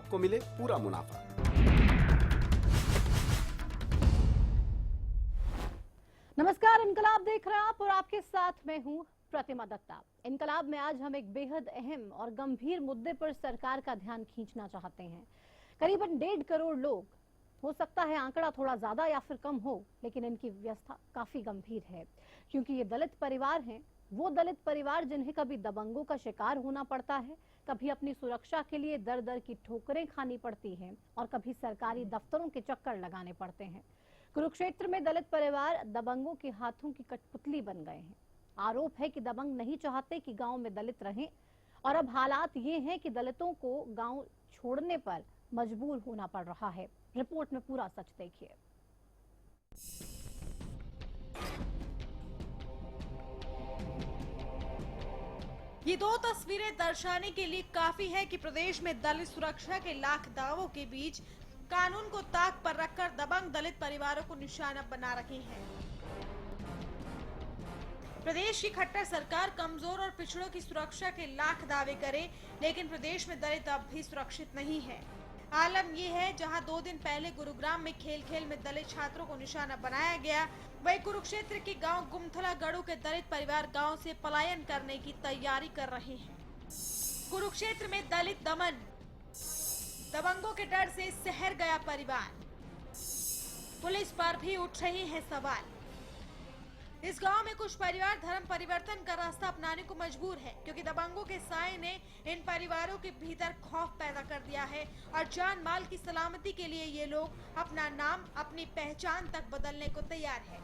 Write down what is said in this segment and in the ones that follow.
आपको मिले पूरा मुनाफा। नमस्कार, इनकलाब देख रहे हैं आप और आपके साथ मैं हूं प्रतिमा दत्ता। इनकलाब में आज हम एक बेहद अहम और गंभीर मुद्दे पर सरकार का ध्यान खींचना चाहते हैं। करीबन 1.5 करोड़ लोग, हो सकता है आंकड़ा थोड़ा ज्यादा या फिर कम हो, लेकिन इनकी व्यवस्था काफी गंभीर है, क्योंकि ये दलित परिवार हैं। वो दलित परिवार जिन्हें कभी दबंगों का शिकार होना पड़ता है, कभी अपनी सुरक्षा के लिए दर दर की ठोकरें खानी पड़ती हैं और कभी सरकारी दफ्तरों के चक्कर लगाने पड़ते हैं। कुरुक्षेत्र में दलित परिवार दबंगों के हाथों की कठपुतली बन गए हैं। आरोप है कि दबंग नहीं चाहते कि गांव में दलित रहें और अब हालात ये हैं कि दलितों को गांव छोड़ने पर मजबूर होना पड़ रहा है। रिपोर्ट में पूरा सच देखिए। ये दो तस्वीरें दर्शाने के लिए काफी है कि प्रदेश में दलित सुरक्षा के लाख दावों के बीच कानून को ताक पर रखकर दबंग दलित परिवारों को निशाना बना रहे हैं। प्रदेश की खट्टर सरकार कमजोर और पिछड़ों की सुरक्षा के लाख दावे करे, लेकिन प्रदेश में दलित अब भी सुरक्षित नहीं है। आलम ये है, जहां 2 दिन पहले गुरुग्राम में खेल खेल में दलित छात्रों को निशाना बनाया गया, वहीं कुरुक्षेत्र के गांव गुमथला गढ़ू के दलित परिवार गांव से पलायन करने की तैयारी कर रहे हैं। कुरुक्षेत्र में दलित दमन, दबंगों के डर से सहर गया परिवार। पुलिस पर भी उठ रहे हैं सवाल। इस गांव में कुछ परिवार धर्म परिवर्तन का रास्ता अपनाने को मजबूर है, क्योंकि दबंगों के साए ने इन परिवारों के भीतर खौफ पैदा कर दिया है और जान माल की सलामती के लिए ये लोग अपना नाम, अपनी पहचान तक बदलने को तैयार है।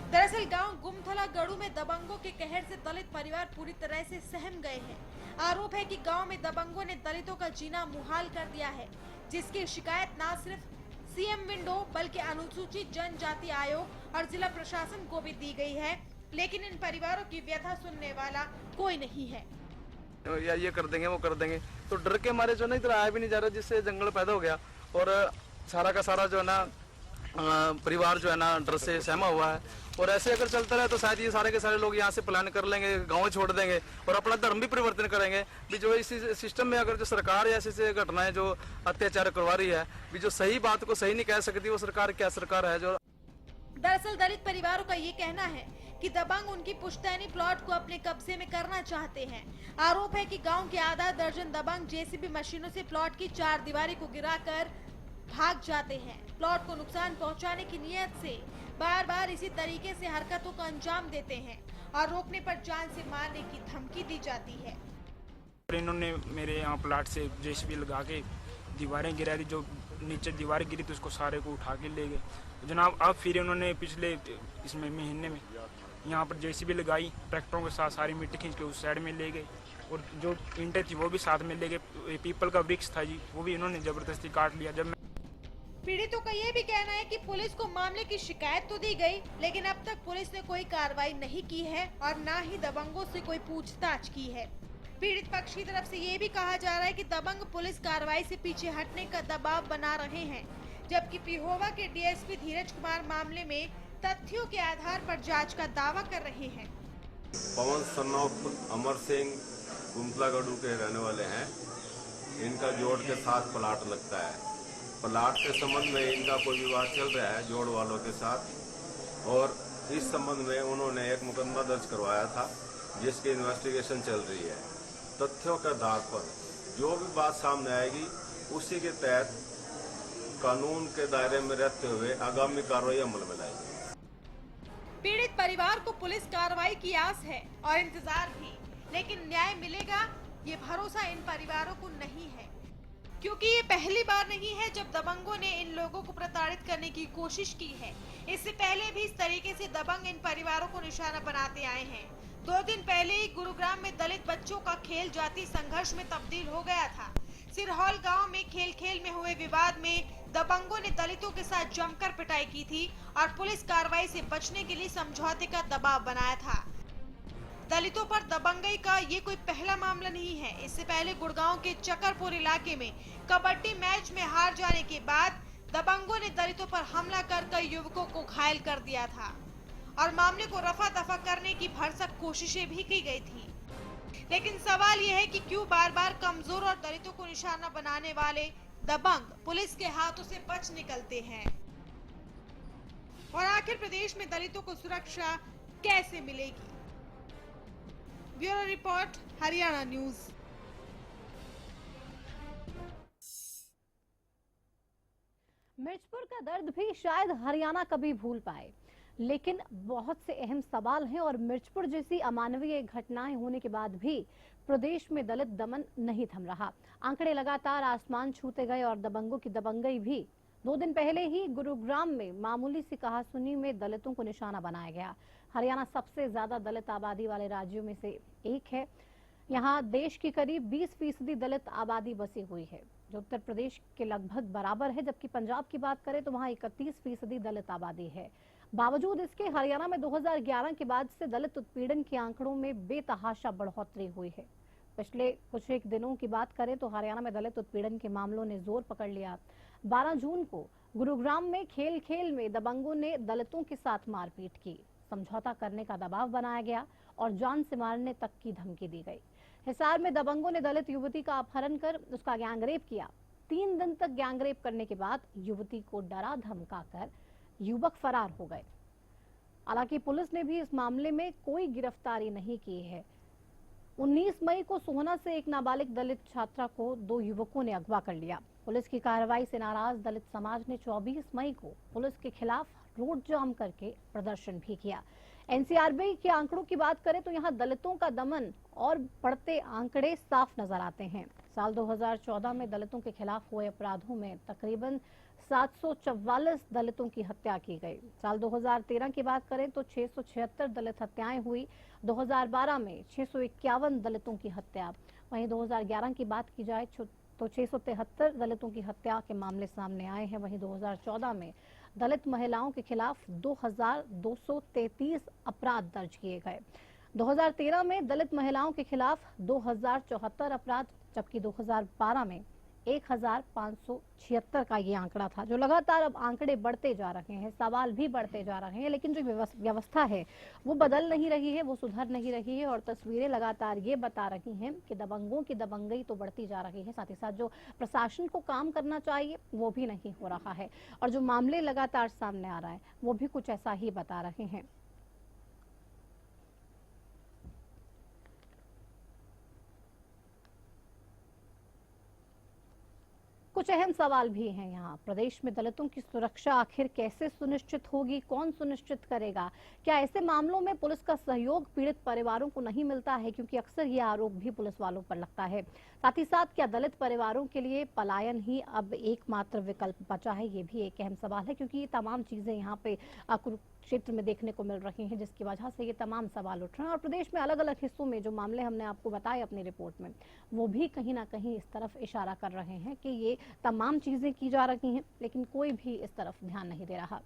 दरअसल गांव गुमथला गढ़ू में दबंगों के कहर से दलित परिवार पूरी तरह से सहम गए हैं। आरोप है कि गांव में दबंगों ने दलितों का जीना मुहाल कर दिया है, जिसकी शिकायत न सिर्फ सीएम विंडो बल्कि अनुसूचित जनजाति आयोग और जिला प्रशासन को भी दी गई है, लेकिन इन परिवारों की व्यथा सुनने वाला कोई नहीं है। या ये कर देंगे, वो कर देंगे, तो डर के मारे जो ना इधर आया भी नहीं जा रहा, जिससे जंगल पैदा हो गया और सारा का सारा जो है ना परिवार जो है ना डर से सहमा हुआ है। और ऐसे अगर चलता रहे तो शायद ये सारे के सारे लोग यहाँ से प्लान कर लेंगे, गाँव छोड़ देंगे और अपना धर्म भी परिवर्तन करेंगे। भी जो इस सिस्टम में अगर जो सरकार ऐसी घटनाएं जो अत्याचार करवा रही है, भी जो सही बात को सही नहीं कह सकती, वो सरकार क्या सरकार है जो। दरअसल दलित परिवारों का ये कहना है कि दबंग उनकी पुश्तैनी प्लॉट को अपने कब्जे में करना चाहते हैं। आरोप है कि गांव के आधा दर्जन दबंग जेसीबी मशीनों से प्लॉट की 4 दीवारी को गिराकर भाग जाते हैं। प्लॉट को नुकसान पहुंचाने की नीयत से बार बार इसी तरीके से हरकतों को अंजाम देते हैं और रोकने पर जान से मारने की धमकी दी जाती है। इन्होंने मेरे यहाँ प्लाट से जेसीबी लगा के दीवारें गिरा दी, जो नीचे दीवार गिरी तो उसको सारे को उठा के ले गए जनाब। अब फिर इन्होंने पिछले इसमें महीने में यहाँ पर जेसीबी लगाई, ट्रैक्टरों के साथ सारी मिट्टी खींच के उस साइड में ले गए और जो ईंटें थी वो भी साथ में ले गए। पीपल का वृक्ष था जी, वो भी इन्होंने जबरदस्ती काट लिया। जब पीड़ितों का ये भी कहना है कि पुलिस को मामले की शिकायत तो दी गई, लेकिन अब तक पुलिस ने कोई कार्रवाई नहीं की है और न ही दबंगों से कोई पूछताछ की है। पीड़ित पक्ष की तरफ से ये भी कहा जा रहा है कि दबंग पुलिस कार्रवाई से पीछे हटने का दबाव बना रहे हैं, जबकि पिहोवा के डीएसपी धीरज कुमार मामले में तथ्यों के आधार पर जांच का दावा कर रहे हैं। पवन सन ऑफ अमर सिंह गुमथला गढ़ू के रहने वाले हैं। इनका जोड़ के साथ प्लाट लगता है। प्लाट के संबंध में इनका कोई विवाद चल रहा है जोड़ वालों के साथ और इस संबंध में उन्होंने एक मुकदमा दर्ज करवाया था, जिसकी इन्वेस्टिगेशन चल रही है। तथ्यों के आधार पर जो भी बात सामने आएगी उसी के तहत कानून के दायरे में रहते हुए आगामी कार्रवाई अमल में लाएगी। पीड़ित परिवार को पुलिस कार्रवाई की आस है और इंतजार भी, लेकिन न्याय मिलेगा ये भरोसा इन परिवारों को नहीं है, क्योंकि ये पहली बार नहीं है जब दबंगों ने इन लोगों को प्रताड़ित करने की कोशिश की है। इससे पहले भी इस तरीके से दबंग इन परिवारों को निशाना बनाते आए हैं। 2 दिन पहले ही गुरुग्राम में दलित बच्चों का खेल जाति संघर्ष में तब्दील हो गया था। सिरहौल गांव में खेल खेल में हुए विवाद में दबंगों ने दलितों के साथ जमकर पिटाई की थी और पुलिस कार्रवाई से बचने के लिए समझौते का दबाव बनाया था। दलितों पर दबंगई का ये कोई पहला मामला नहीं है। इससे पहले गुड़गांव के चकरपुर इलाके में कबड्डी मैच में हार जाने के बाद दबंगों ने दलितों पर हमला कर कई युवकों को घायल कर दिया था और मामले को रफा दफा करने की भरसक कोशिशें भी की गई थी। लेकिन सवाल यह है कि क्यों बार बार कमजोर और दलितों को निशाना बनाने वाले दबंग पुलिस के हाथों से बच निकलते हैं, और आखिर प्रदेश में दलितों को सुरक्षा कैसे मिलेगी? Bureau report, Haryana news. Mirchpur का दर्द भी शायद हरियाणा कभी भूल पाए, लेकिन बहुत से अहम सवाल हैं और मिर्चपुर जैसी अमानवीय घटनाएं होने के बाद भी प्रदेश में दलित दमन नहीं थम रहा। आंकड़े लगातार आसमान छूते गए और दबंगों की दबंगई भी। 2 दिन पहले ही गुरुग्राम में मामूली सी कहासुनी में दलितों को निशाना बनाया गया। हरियाणा सबसे ज्यादा दलित आबादी वाले राज्यों में से एक है। यहाँ देश की करीब 20% दलित आबादी बसी हुई है, जो उत्तर प्रदेश के लगभग बराबर है, जबकि पंजाब की बात करें तो वहाँ 31% दलित आबादी है। बावजूद इसके हरियाणा में 2011 के बाद से दलित उत्पीड़न के आंकड़ों में बेतहाशा बढ़ोतरी हुई है। पिछले कुछ एक दिनों की बात करें तो हरियाणा में दलित उत्पीड़न के मामलों ने जोर पकड़ लिया। 12 जून को गुरुग्राम में खेल खेल में दबंगों ने दलितों के साथ मारपीट की, समझौता करने का दबाव बनाया गया और जान से मारने तक की धमकी दी गई। हिसार में दबंगों ने दलित युवती का अपहरण कर उसका गैंगरेप किया। 3 दिन तक गैंगरेप करने के बाद युवती को डरा धमकाकर युवक फरार हो गए। हालांकि पुलिस ने भी इस मामले में कोई गिरफ्तारी नहीं की है। 19 मई को सोहना से एक नाबालिग दलित छात्रा को 2 युवकों ने अगवा कर लिया। पुलिस की कार्रवाई से नाराज दलित समाज ने 24 मई को पुलिस के खिलाफ रोड जाम करके प्रदर्शन भी किया। एनसीआरबी के आंकड़ों की बात करें तो यहाँ दलितों का दमन और बढ़ते आंकड़े साफ नजर आते हैं। साल 2014 में दलितों के खिलाफ हुए अपराधों में तकरीबन 744 दलितों की हत्या की गई। साल 2013 की बात करें तो 676 दलित हत्याएं हुई। 2012 में 651 दलितों की हत्या। वहीं 2011 की बात की जाए तो 673 दलितों की हत्या के मामले सामने आए हैं। वहीं 2014 में दलित महिलाओं के खिलाफ 2233 अपराध दर्ज किए गए। 2013 में दलित महिलाओं के खिलाफ 2074 अपराध, जबकि 2012 में 1576 का ये आंकड़ा था। जो लगातार अब आंकड़े बढ़ते जा रहे हैं, सवाल भी बढ़ते जा रहे हैं, लेकिन जो व्यवस्था है वो बदल नहीं रही है, वो सुधर नहीं रही है और तस्वीरें लगातार ये बता रही हैं कि दबंगों की दबंगई तो बढ़ती जा रही है, साथ ही साथ जो प्रशासन को काम करना चाहिए वो भी नहीं हो रहा है और जो मामले लगातार सामने आ रहा है वो भी कुछ ऐसा ही बता रहे हैं। कुछ अहम सवाल भी हैं यहाँ। प्रदेश में दलितों की सुरक्षा आखिर कैसे सुनिश्चित होगी, कौन सुनिश्चित करेगा? क्या ऐसे मामलों में पुलिस का सहयोग पीड़ित परिवारों को नहीं मिलता है, क्योंकि अक्सर ये आरोप भी पुलिस वालों पर लगता है। साथ ही साथ क्या दलित परिवारों के लिए पलायन ही अब एकमात्र विकल्प बचा है, ये भी एक अहम सवाल है, क्योंकि ये तमाम चीजें यहाँ पे कुरुक्षेत्र में देखने को मिल रही हैं, जिसकी वजह से ये तमाम सवाल उठ रहे हैं। और प्रदेश में अलग अलग हिस्सों में जो मामले हमने आपको बताए अपनी रिपोर्ट में, वो भी कहीं ना कहीं इस तरफ इशारा कर रहे हैं कि ये तमाम चीजें की जा रही हैं, लेकिन कोई भी इस तरफ ध्यान नहीं दे रहा।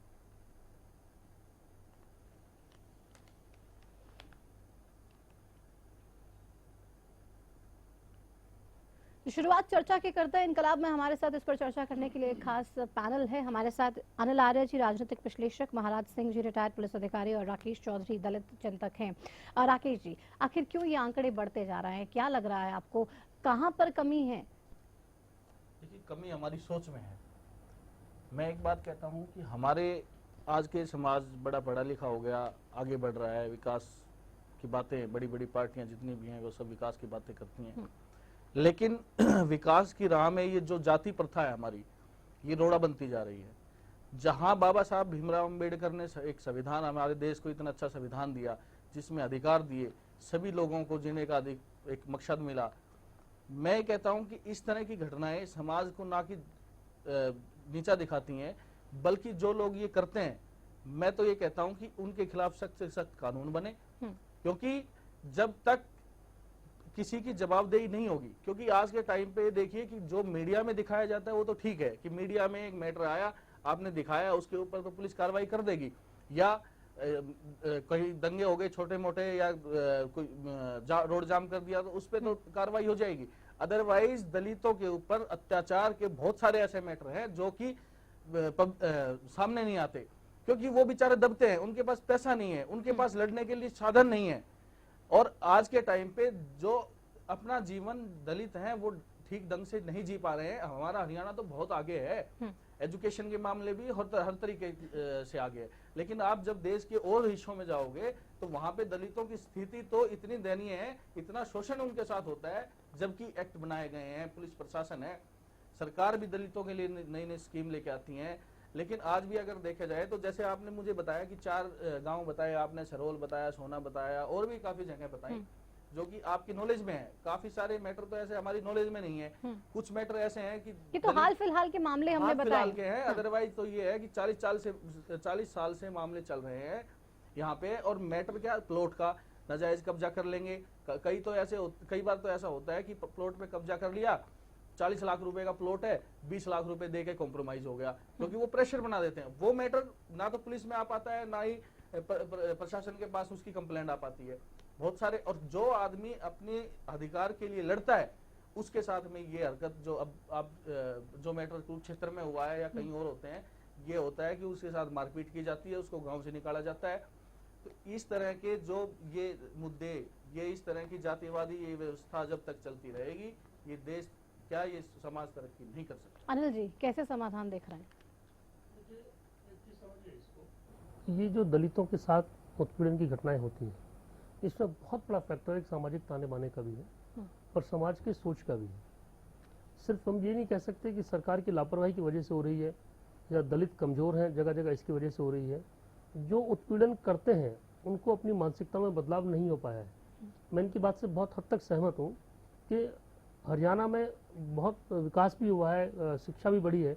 शुरुआत चर्चा के करते हैं इनकलाब में। हमारे साथ इस पर चर्चा करने के लिए खास पैनल है। हमारे साथ अनिल आर्य जी, राजनीतिक विश्लेषक, महाराज सिंह जी, रिटायर्ड पुलिस अधिकारी, और राकेश चौधरी, दलित चिंतक हैं। राकेश जी, आखिर क्यों ये आंकड़े बढ़ते जा रहे हैं? क्या लग रहा है आपको, कहाँ पर कमी है? देखिए, कमी हमारी सोच में है। मैं एक बात कहता हूँ कि हमारे आज के समाज बड़ा पढ़ा लिखा हो गया, आगे बढ़ रहा है, विकास की बातें, बड़ी बड़ी पार्टियां जितनी भी हैं वो सब विकास की बातें करती हैं, लेकिन विकास की राह में ये जो जाति प्रथा है हमारी, ये रोड़ा बनती जा रही है। जहां बाबा साहब भीमराव अम्बेडकर ने एक संविधान, हमारे देश को इतना अच्छा संविधान दिया जिसमें अधिकार दिए, सभी लोगों को जीने का एक मकसद मिला। मैं कहता हूं कि इस तरह की घटनाएं समाज को ना कि नीचा दिखाती हैं, बल्कि जो लोग ये करते हैं, मैं तो ये कहता हूं कि उनके खिलाफ सख्त से सख्त कानून बने, क्योंकि जब तक किसी की जवाबदेही नहीं होगी, क्योंकि आज के टाइम पे देखिए कि जो मीडिया में दिखाया जाता है वो तो ठीक है कि मीडिया में एक मैटर आया, आपने दिखाया, उसके ऊपर तो पुलिस कार्रवाई कर देगी, या कहीं दंगे हो गए छोटे मोटे, या कोई रोड जाम कर दिया तो उस पर तो कार्रवाई हो जाएगी। अदरवाइज दलितों के ऊपर अत्याचार के बहुत सारे ऐसे मैटर हैं जो कि सामने नहीं आते, क्योंकि वो बेचारे दबते हैं, उनके पास पैसा नहीं है, उनके पास लड़ने के लिए साधन नहीं है। और आज के टाइम पे जो अपना जीवन दलित हैं वो ठीक ढंग से नहीं जी पा रहे हैं। हमारा हरियाणा तो बहुत आगे है, एजुकेशन के मामले भी हर तरीके से आगे है, लेकिन आप जब देश के और हिस्सों में जाओगे तो वहां पे दलितों की स्थिति तो इतनी दयनीय है, इतना शोषण उनके साथ होता है, जबकि एक्ट बनाए गए हैं, पुलिस प्रशासन है, सरकार भी दलितों के लिए नई नई स्कीम लेके आती है। लेकिन आज भी अगर देखा जाए तो जैसे आपने मुझे बताया कि 4 गांव बताए, आपने सरोल बताया, सोना बताया, और भी काफी जगह बताई जो कि आपकी नॉलेज में है। काफी सारे मैटर तो ऐसे हमारी नॉलेज में नहीं है, कुछ मैटर ऐसे हैं कि ये तो हाल फिलहाल के मामले हमने बताए के हैं। अदरवाइज तो ये है कि 40 साल से मामले चल रहे हैं यहाँ पे। और मैटर क्या, प्लॉट का नाजायज कब्जा कर लेंगे। कई बार तो ऐसा होता है कि प्लॉट पे कब्जा कर लिया, 40 लाख रुपए का प्लॉट है, 20 लाख रुपए दे के कॉम्प्रोमाइज हो गया, क्योंकि वो प्रेशर बना देते हैं। वो मैटर ना तो पुलिस में आ पाता है, ना ही प्रशासन के पास उसकी कंप्लेंट आ पाती है। बहुत सारे, और जो आदमी अपने अधिकार के लिए लड़ता है उसके साथ में ये हरकत जो अब जो मैटर कुरुक्षेत्र में हुआ है या कहीं और होते हैं, ये होता है कि उसके साथ मारपीट की जाती है, उसको गांव से निकाला जाता है। तो इस तरह के जो ये मुद्दे, ये इस तरह की जातिवादी ये व्यवस्था जब तक चलती रहेगी, ये देश क्या, ये समाज तरक्की नहीं कर सकता। अनिल जी कैसे समाधान देख रहे हैं? ये जो दलितों के साथ उत्पीड़न की घटनाएं होती हैं, इसमें बहुत बड़ा फैक्टर एक सामाजिक ताने बाने का भी है और समाज की सोच का भी है। सिर्फ हम ये नहीं कह सकते कि सरकार की लापरवाही की वजह से हो रही है या दलित कमजोर हैं जगह जगह इसकी वजह से हो रही है। जो उत्पीड़न करते हैं उनको अपनी मानसिकता में बदलाव नहीं हो पाया है। मैं इनकी बात से बहुत हद तक सहमत हूँ कि हरियाणा में बहुत विकास भी हुआ है, शिक्षा भी बढ़ी है,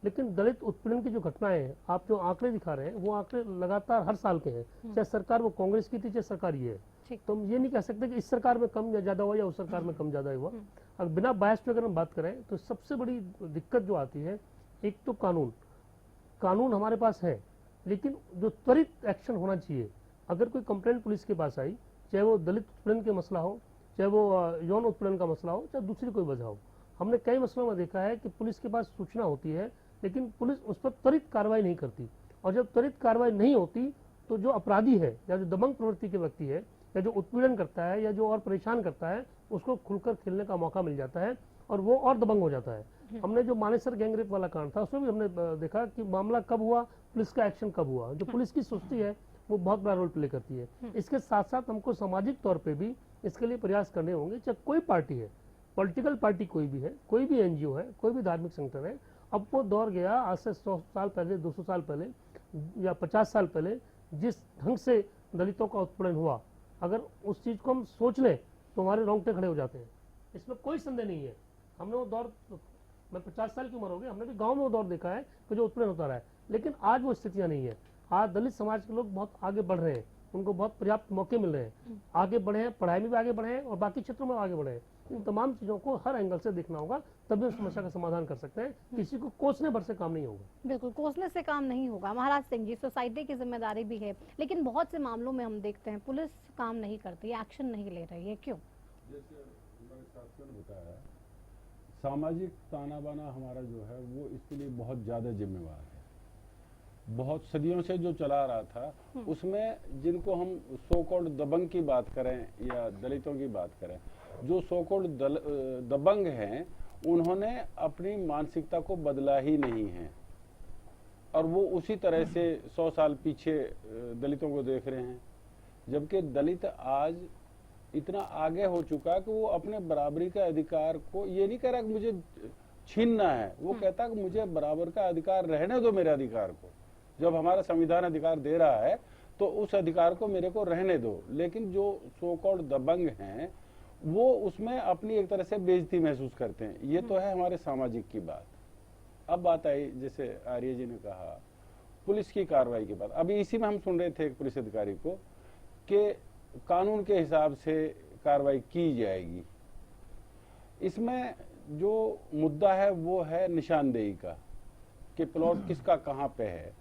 लेकिन दलित उत्पीड़न की जो घटनाएं हैं, आप जो आंकड़े दिखा रहे हैं वो आंकड़े लगातार हर साल के हैं, चाहे सरकार वो कांग्रेस की थी चाहे सरकार ये है। तो हम ये नहीं कह सकते कि इस सरकार में कम या ज्यादा हुआ या उस सरकार में कम ज्यादा हुआ। अगर बिना बायस पे अगर हम बात करें तो सबसे बड़ी दिक्कत जो आती है, एक तो कानून हमारे पास है, लेकिन जो त्वरित एक्शन होना चाहिए। अगर कोई कंप्लेंट पुलिस के पास आई, चाहे वो दलित उत्पीड़न के मसला हो, चाहे वो यौन उत्पीड़न का मसला हो, चाहे दूसरी कोई वजह हो, हमने कई मसलों में देखा है कि पुलिस के पास सूचना होती है लेकिन पुलिस उस पर त्वरित कार्रवाई नहीं करती। और जब त्वरित कार्रवाई नहीं होती तो जो अपराधी है या जो दबंग प्रवृत्ति के व्यक्ति है या जो उत्पीड़न करता है या जो और परेशान करता है, उसको खुलकर खेलने का मौका मिल जाता है और वो और दबंग हो जाता है। हमने जो मानेसर गैंगरेप वाला कांड था उसमें भी हमने देखा कि मामला कब हुआ, पुलिस का एक्शन कब हुआ। जो पुलिस की सुस्ती है वो बहुत बड़ा रोल प्ले करती है। इसके साथ साथ हमको सामाजिक तौर पे भी इसके लिए प्रयास करने होंगे। चाहे कोई पार्टी है, पॉलिटिकल पार्टी कोई भी है, कोई भी एनजीओ है, कोई भी धार्मिक संगठन है, अब वो दौर गया आज से 100 साल पहले, 200 साल पहले या 50 साल पहले जिस ढंग से दलितों का उत्पीड़न हुआ, अगर उस चीज को हम सोच लें तो हमारे रोंगटे खड़े हो जाते हैं। इसमें कोई संदेह नहीं है। हमने वो दौर, मैं 50 साल की उम्र हो गई, हमने भी गांव में वो दौर देखा है कि जो उत्पीड़न होता रहा है, लेकिन आज वो स्थितियां नहीं है। आज दलित समाज के लोग बहुत आगे बढ़ रहे हैं, उनको बहुत पर्याप्त मौके मिल रहे हैं, आगे बढ़े हैं, पढ़ाई में भी आगे बढ़े हैं और बाकी क्षेत्रों में आगे बढ़े हैं। इन तमाम चीजों को हर एंगल से देखना होगा, तभी उस समस्या का समाधान कर सकते हैं। किसी को कोसने भर से काम नहीं होगा। बिल्कुल कोसने से काम नहीं होगा। महाराज सिंह जी, सोसाइटी की जिम्मेदारी भी है, लेकिन बहुत से मामलों में हम देखते हैं पुलिस काम नहीं करती, एक्शन नहीं ले रही है, क्यों? जैसे मेरे साथियों ने बताया, सामाजिक ताना बाना हमारा जो है वो इसके लिए बहुत ज्यादा जिम्मेवार है। बहुत सदियों से जो चला रहा था, उसमें जिनको हम सो कॉल्ड दबंग की बात करें या दलितों की बात करें, जो सो कॉल्ड दबंग हैं, उन्होंने अपनी मानसिकता को बदला ही नहीं है और वो उसी तरह से 100 साल पीछे दलितों को देख रहे हैं। जबकि दलित आज इतना आगे हो चुका कि वो अपने बराबरी का अधिकार को ये नहीं कह रहा कि मुझे छीनना है, वो कहता कि मुझे बराबर का अधिकार रहने दो, मेरे अधिकार को। जब हमारा संविधान अधिकार दे रहा है तो उस अधिकार को मेरे को रहने दो। लेकिन जो सो कॉल्ड दबंग हैं वो उसमें अपनी एक तरह से बेइज्जती महसूस करते हैं। ये तो है हमारे सामाजिक की बात। अब बात आई, जैसे आर्य जी ने कहा, पुलिस की कार्रवाई की बात। अभी इसी में हम सुन रहे थे एक पुलिस अधिकारी को कि कानून के हिसाब से कार्रवाई की जाएगी। इसमें जो मुद्दा है वो है निशानदेही का कि प्लॉट किसका कहां पे है।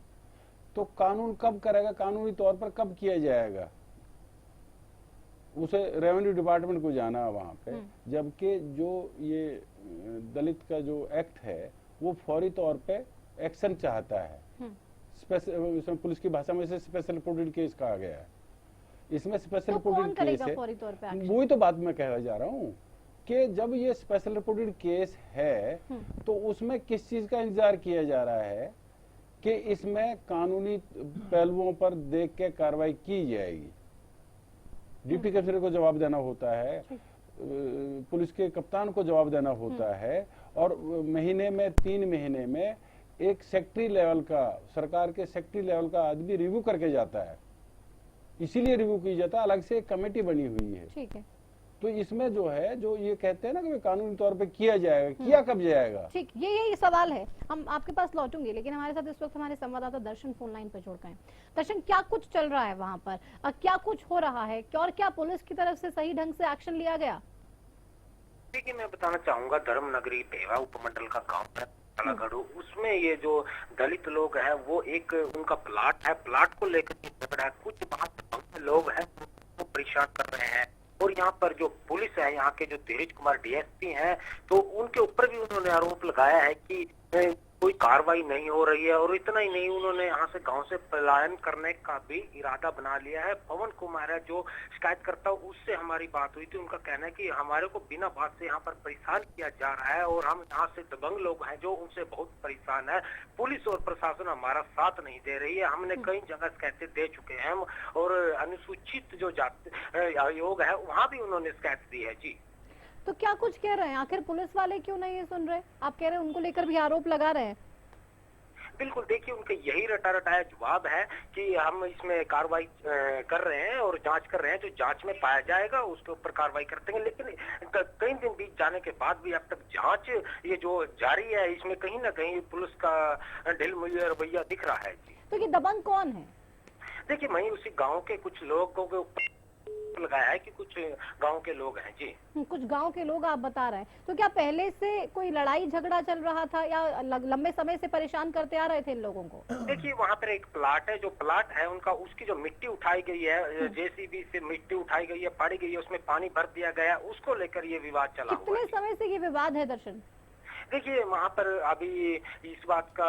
तो कानून कब करेगा, कानूनी तौर पर कब किया जाएगा, उसे रेवेन्यू डिपार्टमेंट को जाना है वहां पे। जबकि जो ये दलित का जो एक्ट है वो फौरी तौर पे एक्शन चाहता है। स्पेशल, पुलिस की भाषा में इसे स्पेशल प्रोटेक्टेड केस कहा गया है। इसमें स्पेशल तो कौन रिपोर्टेड केस करेगा है। फौरी तौर पे एक्शन? वही तो बात मैं कहना जा रहा हूँ कि जब ये स्पेशल रिपोर्टेड केस है तो उसमें किस चीज का इंतजार किया जा रहा है कि इसमें कानूनी पहलुओं पर देख के कार्रवाई की जाएगी। डिप्टी कमिश्नर को जवाब देना होता है, पुलिस के कप्तान को जवाब देना होता है, और महीने में 3 महीने में एक सेक्रेटरी लेवल का, सरकार के सेक्रेटरी लेवल का आदमी रिव्यू करके जाता है। इसीलिए रिव्यू की जाता है, अलग से एक कमेटी बनी हुई है। ठीक है, तो इसमें जो है, जो ये कहते हैं ना कि कानूनी तौर पे किया जाएगा, किया कब जाएगा? ठीक, ये सवाल है। हम आपके पास लौटूंगे, लेकिन हमारे साथ इस वक्त हमारे संवाददाता दर्शन फोन लाइन पर जुड़ गए हैं। दर्शन, क्या कुछ चल रहा है वहां पर, क्या कुछ हो रहा है, और क्या पुलिस की तरफ से सही ढंग से एक्शन लिया गया? देखिए, मैं बताना चाहूंगा, धर्म नगरी पेवा उपमंडल का गांव है कालागढ़, उसमें ये जो दलित लोग हैं वो एक उनका प्लाट है, प्लाट को लेकर झगड़ा है। कुछ वहाँ पे लोग हैं वो परेशान कर रहे हैं, और यहाँ पर जो पुलिस है, यहाँ के जो धीरज कुमार डीएसपी हैं, तो उनके ऊपर भी उन्होंने आरोप लगाया है कि कोई कार्रवाई नहीं हो रही है। और इतना ही नहीं, उन्होंने यहाँ से गांव से पलायन करने का भी इरादा बना लिया है। पवन कुमार है जो शिकायतकर्ता, उससे हमारी बात हुई थी। उनका कहना है कि हमारे को बिना बात से यहाँ पर परेशान किया जा रहा है, और हम यहाँ से दबंग लोग हैं जो उनसे बहुत परेशान है। पुलिस और प्रशासन हमारा साथ नहीं दे रही है। हमने कई जगह शिकायतें दे चुके हैं, और अनुसूचित जो जाति आयोग है वहाँ भी उन्होंने शिकायत दी है। जी, तो क्या कुछ कह रहे हैं, आखिर पुलिस वाले क्यों नहीं ये सुन रहे? आप कह रहे हैं उनको लेकर भी आरोप लगा रहे हैं। बिल्कुल, देखिए, उनका यही रटाया जवाब है कि हम इसमें कार्रवाई कर रहे हैं और जांच कर रहे हैं, जो जांच में पाया जाएगा उसके ऊपर कार्रवाई करते हैं। लेकिन कई दिन बीत जाने के बाद भी अब तक जांच ये जो जारी है, इसमें कहीं ना कहीं पुलिस का ढिलमुलिया रवैया दिख रहा है। जी, तो ये दबंग कौन है? देखिए, वहीं उसी गाँव के कुछ लोगों के ऊपर लगाया है कि कुछ गांव के लोग हैं। जी, कुछ गांव के लोग आप बता रहे हैं, तो क्या पहले से कोई लड़ाई झगड़ा चल रहा था, या लंबे समय से परेशान करते आ रहे थे इन लोगों को? देखिए, वहाँ पर एक प्लाट है, जो प्लाट है उनका, उसकी जो मिट्टी उठाई गई है, जेसीबी से मिट्टी उठाई गई है, फाड़ी गई है, उसमें पानी भर दिया गया, उसको लेकर ये विवाद चला हुआ कितने है। समय से ये विवाद है दर्शन? देखिए, वहाँ पर अभी इस बात का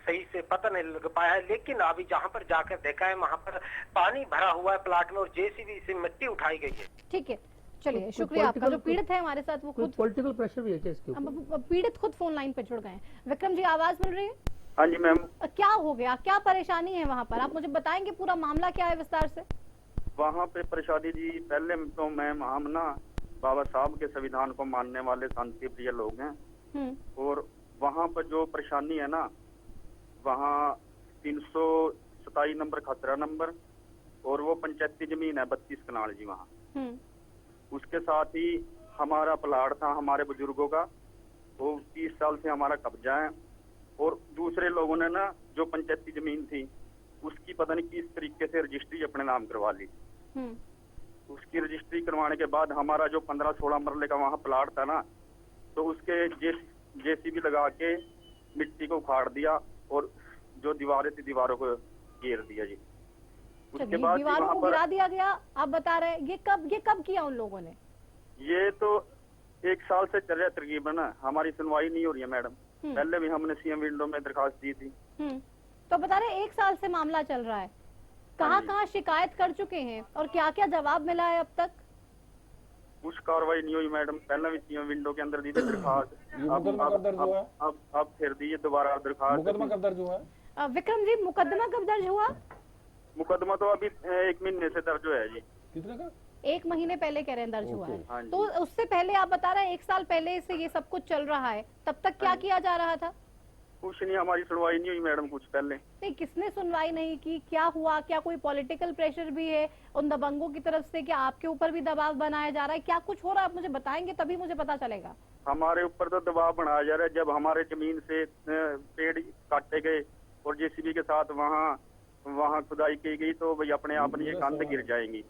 सही से पता नहीं लग पाया है, लेकिन अभी जहाँ पर जाकर देखा है वहाँ पर पानी भरा हुआ है प्लाट में, और जेसीबी से मिट्टी उठाई गई है। ठीक है, चलिए, शुक्रिया आपका। जो पीड़ित है हमारे साथ, वो खुद पॉलिटिकल प्रेशर भी है क्या इसके ऊपर? पीड़ित खुद फोन लाइन पे जुड़ गए हैं। विक्रम जी, आवाज मिल रही है? हाँ जी मैम, क्या हो गया, क्या परेशानी है वहाँ पर? आप मुझे बताएंगे पूरा मामला क्या है विस्तार से? वहाँ पे परेशानी जी, पहले तो मैम हम ना बाबा साहब के संविधान को मानने वाले शांति प्रिय लोग हैं, और वहाँ पर जो परेशानी है ना, वहाँ 327 नंबर खतरा नंबर, और वो पंचायती जमीन है 32 कनाल जी वहाँ। उसके साथ ही हमारा प्लाट था हमारे बुजुर्गों का, वो 30 साल से हमारा कब्जा है, और दूसरे लोगों ने ना जो पंचायती जमीन थी उसकी पता नहीं किस तरीके से रजिस्ट्री अपने नाम करवा ली। उसकी रजिस्ट्री करवाने के बाद हमारा जो 15-16 मरले का वहाँ प्लाट था ना, तो उसके जेसीबी लगा के मिट्टी को उखाड़ दिया, और जो दीवारें थी दीवारों को घेर दिया जी। उसके बाद दीवारों को गिरा दिया गया, आप बता रहे हैं। ये कब किया उन लोगों ने? ये तो 1 साल से चल रहा है तकरीबन। हमारी सुनवाई नहीं हो रही है मैडम। पहले भी हमने सीएम विंडो में दरखास्त दी थी। तो बता रहे 1 साल से मामला चल रहा है, कहाँ शिकायत कर चुके हैं, और क्या क्या जवाब मिला है अब तक? कुछ कार्रवाई नहीं हुई मैडम। पहले भी सीएम विंडो के अंदर दी थी दरखास्त, अब फिर दी दोबारा दरखास्त। मुकदमा कब दर्ज हुआ है? विक्रम जी, मुकदमा कब दर्ज हुआ? मुकदमा तो अभी 1 महीने से दर्ज हुआ है जी। कितने का? 1 महीने पहले कह रहे हैं दर्ज हुआ है। हाँ तो उससे पहले आप बता रहे हैं 1 साल पहले से ये सब कुछ चल रहा है, तब तक क्या किया जा रहा था? कुछ नहीं, हमारी सुनवाई नहीं हुई मैडम कुछ पहले। नहीं, किसने सुनवाई नहीं की? क्या हुआ? क्या कोई पॉलिटिकल प्रेशर भी है उन दबंगों की तरफ से? क्या आपके ऊपर भी दबाव बनाया जा रहा है? क्या कुछ हो रहा है, आप मुझे बताएंगे तभी मुझे पता चलेगा। हमारे ऊपर तो दबाव बनाया जा रहा है। जब हमारे जमीन से पेड़ काटे गए और जेसीबी के साथ वहाँ खुदाई की गई, तो भाई अपने आप ये कंध गिर जाएंगी।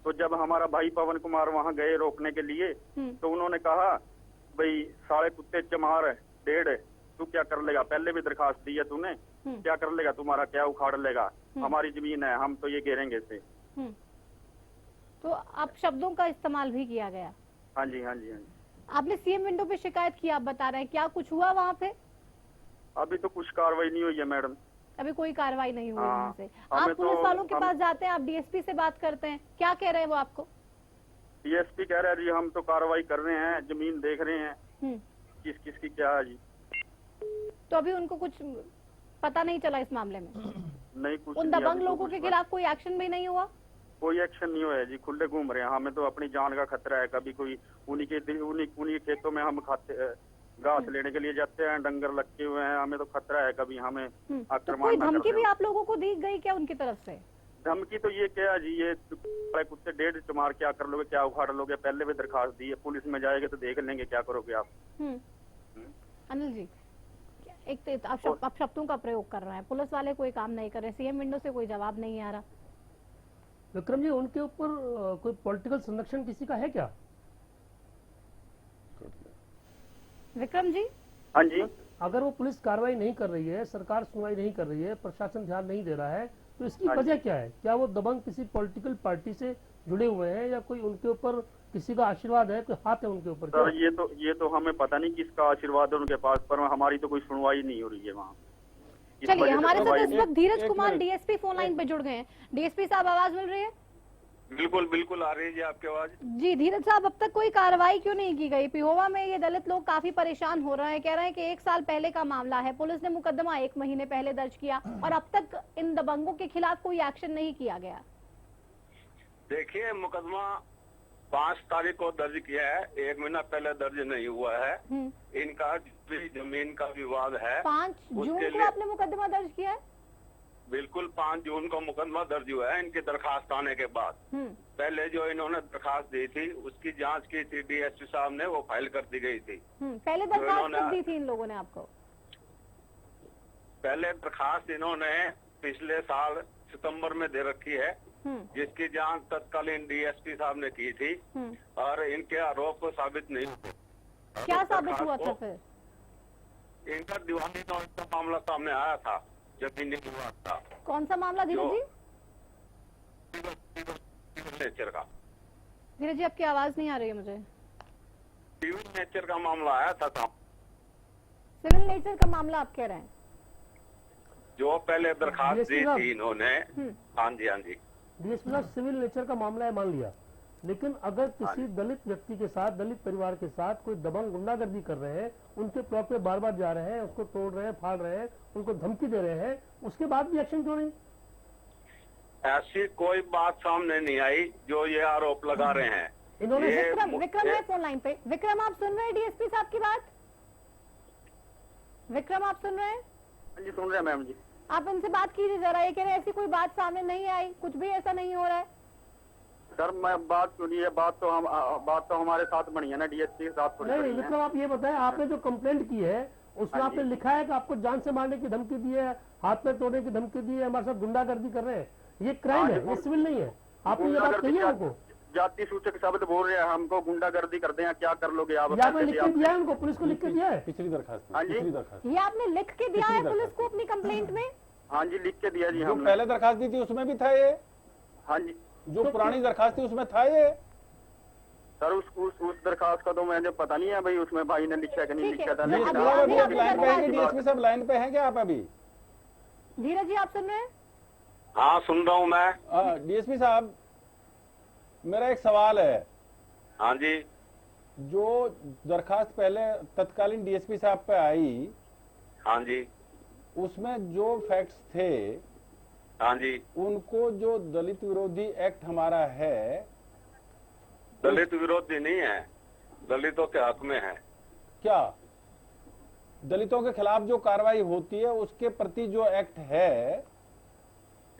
तो जब हमारा भाई पवन कुमार वहाँ गए रोकने के लिए, तो उन्होंने कहा भाई साले कुत्ते चमार 1.5 तू क्या कर लेगा, पहले भी दरखास्त दी है तूने, क्या कर लेगा, तुम्हारा क्या उखाड़ लेगा, हमारी जमीन है, हम तो ये घेरेंगे इसे। तो आप शब्दों का इस्तेमाल भी किया गया? हाँ जी, हाँ जी, हाँ जी। आपने सीएम विंडो पे शिकायत की, आप बता रहे हैं, क्या कुछ हुआ वहाँ पे? अभी तो कुछ कार्रवाई नहीं हुई है मैडम। अभी कोई कार्रवाई नहीं हुई हाँ, उनसे। हमें आप पुलिस तो- वालों के हम- पास जाते हैं, आप डीएसपी से बात करते हैं, क्या कह रहे हैं वो आपको? डीएसपी कह रहा है जी हम तो कार्रवाई कर रहे हैं, जमीन देख रहे हैं हम्म, किस किस की क्या है जी। तो अभी उनको कुछ पता नहीं चला इस मामले में? नहीं कुछ उन नहीं, दबंग अभी तो लोगों कुछ के बात- खिलाफ कोई एक्शन भी नहीं हुआ? कोई एक्शन नहीं हुआ है जी, खुले घूम रहे हैं। हमें तो अपनी जान का खतरा है, कभी कोई उन्हीं खेतों में हम खाते घास लेने के लिए जाते हैं, डंगर लटके हुए हैं, हमें तो खतरा है कभी हमें तो आक्रमण कोई ना कर धमकी दें। भी आप लोगों को दी गई क्या उनकी तरफ से? धमकी तो ये क्या है जी, ये कुत्ते 1.5 मार क्या कर लोगे, क्या उखाड़ लोगे, पहले भी दरखास्त दी है, पुलिस में जाएंगे तो देख लेंगे क्या करोगे आप। अनिल जी, एक तो आप शब्दों का प्रयोग कर रहे हैं, पुलिस वाले कोई काम नहीं कर रहे, सीएम विंडो से कोई जवाब नहीं आ रहा। विक्रम जी, उनके ऊपर कोई पॉलिटिकल संरक्षण किसी का है क्या? विक्रम जी, हाँ जी, अगर वो पुलिस कार्रवाई नहीं कर रही है, सरकार सुनवाई नहीं कर रही है, प्रशासन ध्यान नहीं दे रहा है, तो इसकी हाँ वजह क्या है? क्या वो दबंग किसी पॉलिटिकल पार्टी से जुड़े हुए हैं या कोई उनके ऊपर किसी का आशीर्वाद है, कोई हाथ है उनके ऊपर? सर ये तो हमें पता नहीं किसका आशीर्वाद है उनके पास, पर हमारी तो कोई सुनवाई नहीं हो रही है वहाँ। इस चलिए वजह से हमारे तो साथ भाई- इस वक्त धीरज एक Kumar minute. DSP phone line पे जुड़ गए हैं। डीएसपी साहब, आवाज मिल रही है? बिल्कुल बिल्कुल आ रही है जी आपकी आवाज। जी धीरज साहब, अब तक कोई कार्रवाई क्यों नहीं की गई? पिहोवा में ये दलित लोग काफी परेशान हो रहे हैं, कह रहे हैं कि 1 साल पहले का मामला है, पुलिस ने मुकदमा 1 महीने पहले दर्ज किया और अब तक इन दबंगों के खिलाफ कोई एक्शन नहीं किया गया। देखिए मुकदमा 5 तारीख को दर्ज किया है, 1 महीना पहले दर्ज नहीं हुआ है। इनका भी जमीन का विवाद है। 5 जून उसके को लिए- आपने मुकदमा दर्ज किया है? बिल्कुल 5 जून को मुकदमा दर्ज हुआ है इनकी दरखास्त आने के बाद। पहले जो इन्होंने दरखास्त दी थी उसकी जांच की थी डीएसपी साहब ने, वो फाइल कर दी गई थी। पहले दरखास्त इन्होंने- कब दी थी इन लोगों ने आपको? पहले दरखास्त इन्होंने पिछले साल सितंबर में दे रखी है, जिसकी जांच तत्कालीन डीएसपी साहब ने की थी और इनके आरोप को साबित नहीं हुए। क्या साबित हुआ था फिर? इनका दीवानी नोट का मामला सामने आया था, जमीनी विवाद था। कौन सा मामला धीरज जी? सिविल नेचर का धीरज जी, आपकी आवाज नहीं आ रही है मुझे। सिविल नेचर का मामला आया था सिविल नेचर का मामला आप कह रहे हैं? जो पहले दरखास्त DSP दी साहब। थी इन्होंने। हाँ जी हाँ जी। डीएसपी साहब, सिविल नेचर का मामला है मान लिया, लेकिन अगर किसी दलित व्यक्ति के साथ, दलित परिवार के साथ कोई दबंग गुंडागर्दी कर रहे हैं, उनके प्लॉट पे बार बार जा रहे हैं, उसको तोड़ रहे हैं, फाड़ रहे हैं, उनको धमकी दे रहे हैं, उसके बाद भी एक्शन क्यों नहीं? ऐसी कोई बात सामने नहीं आई जो ये आरोप लगा रहे हैं। इन्होंने ये- विक्रम है फोन लाइन पे। विक्रम, आप सुन रहे हैं डीएसपी साहब की बात? विक्रम, आप सुन रहे हैं? हाँ जी, सुन रहे हैं मैम जी। आप इनसे बात कीजिए जरा, ये कह रहे हैं ऐसी कोई बात सामने नहीं आई, कुछ भी ऐसा नहीं हो रहा है। सर मैं बात सुनिए, बात तो हमारे साथ बनी है ना, डीएसपी के साथ थोड़ी नहीं बनी है। विक्रम, आप ये बताएं, आपने जो कंप्लेंट की है उसमें हाँ आपने जी। लिखा है कि आपको जान से मारने की धमकी दी है, हाथ पैर तोड़ने की धमकी दी है, हमारे साथ गुंडागर्दी कर रहे हैं, ये क्राइम हाँ है, जी, ये सिविल नहीं है। आपने ये बात कही है उनको? जाति सूचक शब्द बोल रहे हैं, हमको गुंडागर्दी कर दें, क्या कर लोगे आप? ये आपने लिख के दिया है उनको, पुलिस को लिख के दिया है? पिछली दरखास्त में, हाँ जी। पिछली दरखास्त ये आपने लिख के दिया है पुलिस को अपनी कंप्लेंट में? हाँ जी, लिख के दिया जी जो हमने। पहले दरखास्त दी थी उसमें भी था ये, हाँ जी जो पुरानी दरखास्त थी उसमें था ये। सर, उस दरखास्त का तो मुझे पता नहीं है भाई, उसमें भाई ने लिखा है कि नहीं ठीक है, लिखा था। जो नहीं अभी- लिखा। अभी आपने लाइन पे है कि दरखास्त- डीएसपी साहब लाइन पे हैं क्या आप अभी? धीरज जी, आप सुन रहे हैं? हाँ सुन रहा हूँ मैं। डीएसपी साहब, मेरा एक सवाल है। हाँ जी। जो दरखास्त पहले तत्कालीन डीएसपी साहब पे आई, हाँ जी। उसमें जो फैक्ट्स थे, हाँ जी। उनको जो दलित विरोधी एक्ट हमारा है, दलित विरोधी नहीं है, दलितों के हक में है। क्या दलितों के खिलाफ जो कार्रवाई होती है उसके प्रति जो एक्ट है,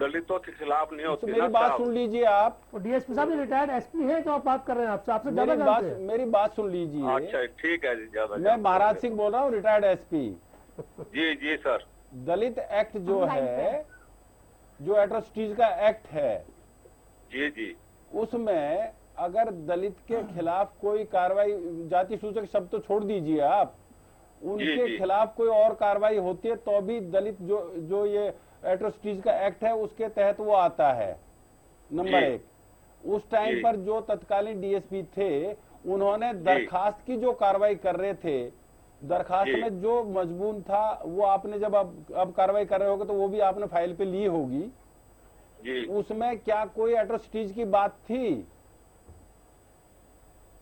दलितों के खिलाफ नहीं तो होती मेरी ना बात साहब। सुन लीजिए आप। डीएसपी साहब ये रिटायर्ड एसपी है जो आप बात कर रहे हैं, आपसे ज्यादा मेरी बात जानते हैं। मेरी बात सुन लीजिए। अच्छा ठीक है जी, ज्यादा मैं महाराज सिंह बोल रहा हूँ, रिटायर्ड एसपी। जी जी सर। दलित एक्ट जो है, जो एट्रोसिटीज का एक्ट है, जी जी। उसमें अगर दलित के खिलाफ कोई कार्रवाई, जाति सूचक शब्द तो छोड़ दीजिए आप, उनके जी। खिलाफ कोई और कार्रवाई होती है तो भी दलित जो ये एट्रोसिटीज का एक्ट है उसके तहत वो आता है। नंबर जी। 1, उस टाइम जी। पर जो तत्कालीन डीएसपी थे, उन्होंने दरखास्त की जो कार्रवाई कर रहे थे, दरखास्त में जो मजमून था वो आपने जब अब कार्रवाई कर रहे होगे तो वो भी आपने फाइल पे ली होगी जी। उसमें क्या कोई एट्रोसिटीज की बात थी?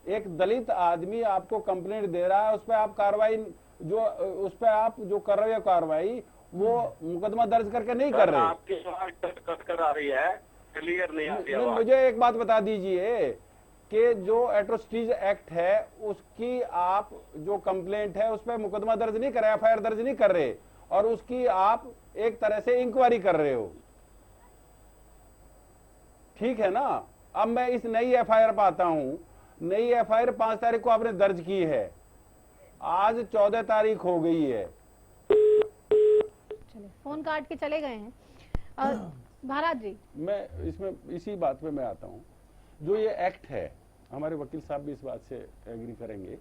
एक दलित आदमी आपको कंप्लेंट दे रहा है, उस पर आप कार्रवाई उस पर आप जो कर रहे हो कार्रवाई वो मुकदमा दर्ज करके नहीं कर रहे। आपकी आवाज कट कर आ रही है, क्लियर नहीं आ रही आवाज। मुझे एक बात बता दीजिए कि जो एट्रोसिटीज एक्ट है उसकी आप जो कंप्लेंट है उस पर मुकदमा दर्ज नहीं कर रहे, एफआईआर दर्ज नहीं कर रहे और उसकी आप एक तरह से इंक्वायरी कर रहे हो, ठीक है ना? अब मैं इस नई एफआईआर पर आता हूं। नई एफआईआर 5 तारीख को आपने दर्ज की है, आज 14 तारीख हो गई है। चलिए फोन काट के चले गए हैं। महाराज जी, मैं इसमें इसी बात पे मैं आता हूँ। जो ये एक्ट है, हमारे वकील साहब भी इस बात से एग्री करेंगे,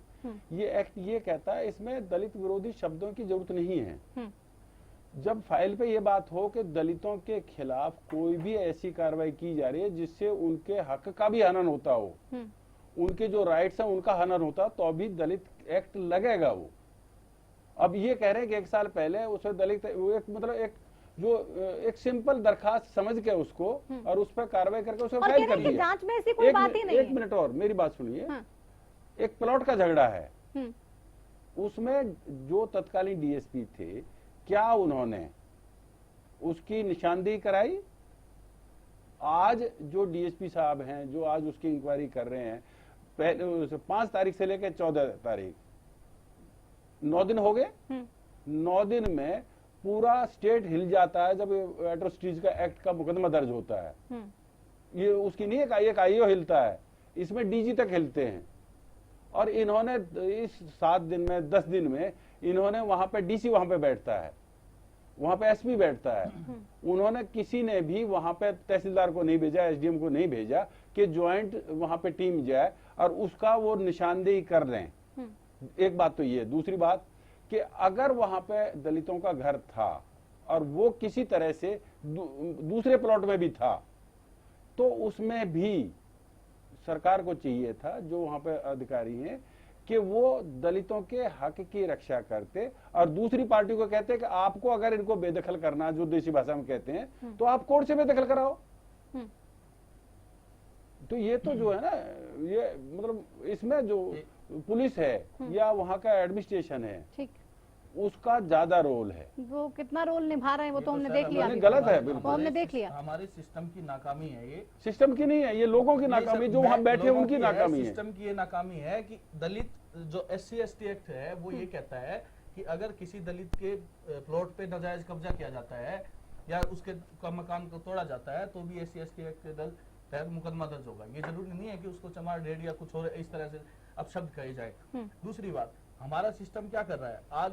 ये एक्ट ये कहता है इसमें दलित विरोधी शब्दों की जरूरत नहीं है। जब फाइल पे ये बात हो कि दलितों के खिलाफ कोई भी ऐसी कार्रवाई की जा रही है जिससे उनके हक का भी हनन होता हो, उनके जो राइट्स हैं उनका हनन होता, तो अभी दलित एक्ट लगेगा वो। अब ये कह रहे हैं कि 1 साल पहले उसे दलित एक सिंपल दरखास्त समझ के उसको और उस पर कार्रवाई करके उसे फाइल कर दिया। जांच में ऐसी कोई बात ही नहीं है। 1 मिनट और मेरी बात सुनिए। एक प्लॉट का झगड़ा है, उसमें जो तत्कालीन डीएसपी थे, क्या उन्होंने उसकी निशानदेही कराई? आज जो डीएसपी साहब हैं जो आज उसकी इंक्वायरी कर रहे हैं, पहले 5 तारीख से लेकर 14 तारीख 9 दिन हो गए। 9 दिन में पूरा स्टेट हिल जाता है जब एट्रोसिटीज का एक्ट का मुकदमा दर्ज होता है। ये उसकी नहीं एक आईओ हिलता है, इसमें डीजी तक हिलते हैं। और इन्होंने इस 7 दिन में 10 दिन में इन्होंने वहां पे डीसी वहां पे बैठता है, वहां पे एसपी बैठता है। उन्होंने किसी ने भी वहां पे तहसीलदार को नहीं भेजा, एसडीएम को नहीं भेजा कि ज्वाइंट वहां पे टीम जाए और उसका वो निशानदेही कर रहे हैं। एक बात तो ये। दूसरी बात कि अगर वहां पे दलितों का घर था और वो किसी तरह से दूसरे प्लॉट में भी था, तो उसमें भी सरकार को चाहिए था, जो वहां पे अधिकारी हैं, कि वो दलितों के हक की रक्षा करते और दूसरी पार्टी को कहते कि आपको अगर इनको बेदखल करना, जो देसी भाषा में कहते हैं, तो आप कोर्ट से बेदखल कराओ। तो ये तो जो है ना, ये मतलब इसमें जो पुलिस है या वहाँ का एडमिनिस्ट्रेशन है, ठीक, उसका ज्यादा रोल है। वो कितना रोल निभा रहे हैं वो तो हमने देख लिया। गलत है बिल्कुल, हमने देख लिया। हमारे सिस्टम की नाकामी है ये। सिस्टम की नहीं है, ये लोगों की नाकामी, जो वहाँ बैठे उनकी नाकामी है। सिस्टम की ये नाकामी है कि दलित जो SC/ST एक्ट है वो ये कहता है कि अगर किसी दलित के प्लॉट पे नाजायज कब्जा किया जाता है या उसके मकान को तोड़ा जाता है तो भी SC/ST एक्ट के तहत मुकदमा दर्ज होगा। ये जरूरी नहीं है कि उसको चमार ढेड़ या कुछ और इस तरह से अपशब्द कहे जाए। दूसरी बात, हमारा सिस्टम क्या कर रहा है, आज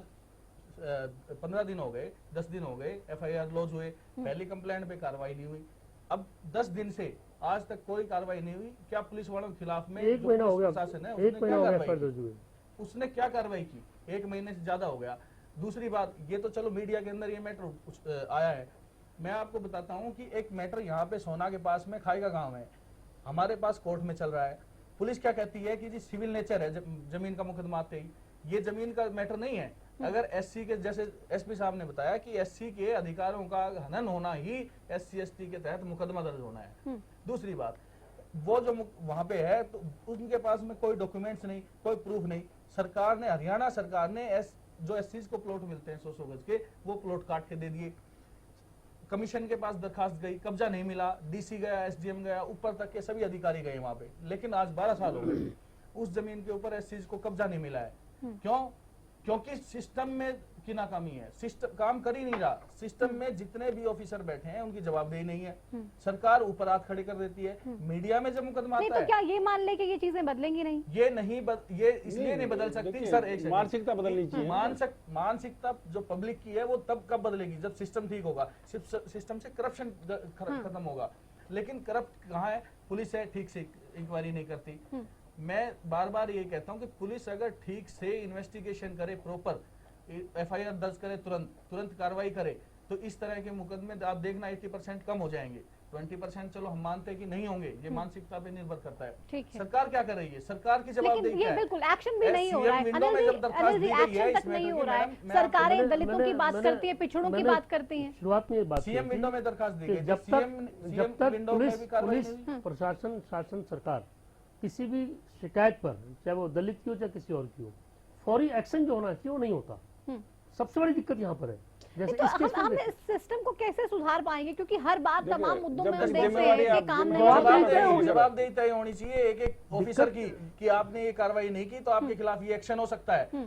15 दिन हो गए, 10 दिन हो गए, FIR लॉज हुए, पहली कंप्लेंट पे कार्रवाई नहीं हुई। अब 10 दिन से आज तक कोई कार्रवाई नहीं हुई। क्या पुलिस वालों के खिलाफ में 1 महीना हो गया, प्रशासन है उसने क्या कार्रवाई की? 1 महीने से ज्यादा हो गया। दूसरी बात, ये तो चलो मीडिया के अंदर ये मैटर आया है। मैं आपको बताता हूँ कि एक मैटर यहाँ पे सोना के पास में खाई का गाँव है, हमारे पास कोर्ट में चल रहा है। पुलिस क्या कहती है कि जी सिविल नेचर है, जमीन का मुकदमा आते ही, ये जमीन का मैटर नहीं है। अगर SC के, जैसे SP साहब ने बताया कि SC के अधिकारों का हनन होना ही SC/ST के तहत मुकदमा दर्ज होना है। दूसरी बात, वो जो वहां पे है तो उनके पास में कोई डॉक्यूमेंट्स नहीं, कोई प्रूफ नहीं। सरकार ने, हरियाणा सरकार ने जो SCs को प्लॉट मिलते हैं 100 गज के, वो प्लॉट काट के दे दिए। कमीशन के पास दरखास्त गई, कब्जा नहीं मिला, DC गया, SDM गया, ऊपर तक के सभी अधिकारी गए वहां पे, लेकिन आज 12 साल हो गए उस जमीन के ऊपर SCs को कब्जा नहीं मिला है। क्यों? क्योंकि सिस्टम में की नाकामी है, सिस्टम काम कर ही नहीं रहा। सिस्टम में जितने भी ऑफिसर बैठे हैं उनकी जवाबदेही नहीं है, सरकार ऊपर हाथ खड़े कर देती है। मीडिया में जब मुकदमा आता है, तो क्या ये मान ले कि ये चीजें बदलेंगी नहीं? ये इसलिए नहीं बदल सकती सर, एक मानसिकता बदलनी चाहिए। मानसिकता जो पब्लिक की है वो तब कब बदलेगी जब सिस्टम ठीक होगा, सिस्टम से करप्शन खत्म होगा। लेकिन करप्ट कहाँ है? पुलिस है, ठीक से इंक्वायरी नहीं करती। मैं बार बार ये कहता हूँ कि पुलिस अगर ठीक से इन्वेस्टिगेशन करे, प्रॉपर FIR दर्ज करे, तुरंत कार्रवाई करे, तो इस तरह के मुकदमे आप देखना 80% कम हो जाएंगे। 20% चलो हम मानते हैं कि नहीं होंगे, ये मानसिकता पे निर्भर करता है। ठीक है। सरकार क्या कर रही है? सरकार की लेकिन जवाबदेही ये क्या है? बिल्कुल एक्शन भी नहीं हो रहा है। विंडो में जब दरखास्त दी गई है एक्शन तक इसमें, नहीं हो क्योंकि रहा है। मैडम, मैं आपको- सरकारें दलितों की बात मैंने- करती है, पिछड़ों की मैंने बात करती हैं। शुरुआत में ये बात सीएम की विंडो थी में दरखास्त दी कि गई, जब तक विंडो में भी कार्रवाई पुलिस नहीं हुई। प्रशासन शासन सरकार किसी भी शिकायत पर, चाहे वो दलित की हो चाहे किसी और की हो, फौरी एक्शन जो होना चाहिए वो नहीं होता। सबसे बड़ी दिक्कत यहाँ पर है। जैसे तो इस केस में हम इस सिस्टम को कैसे सुधार पाएंगे, क्योंकि हर बात देखिए, तमाम मुद्दों जब में हम तक देखते हैं जिम्मेवारी कि आप काम नहीं जिम्मेवारी हो तय रहा है। होगी। जवाबदेही तय होनी चाहिए एक एक ऑफिसर की कि आपने ये कार्रवाई नहीं की तो आपके खिलाफ ये एक्शन हो सकता है।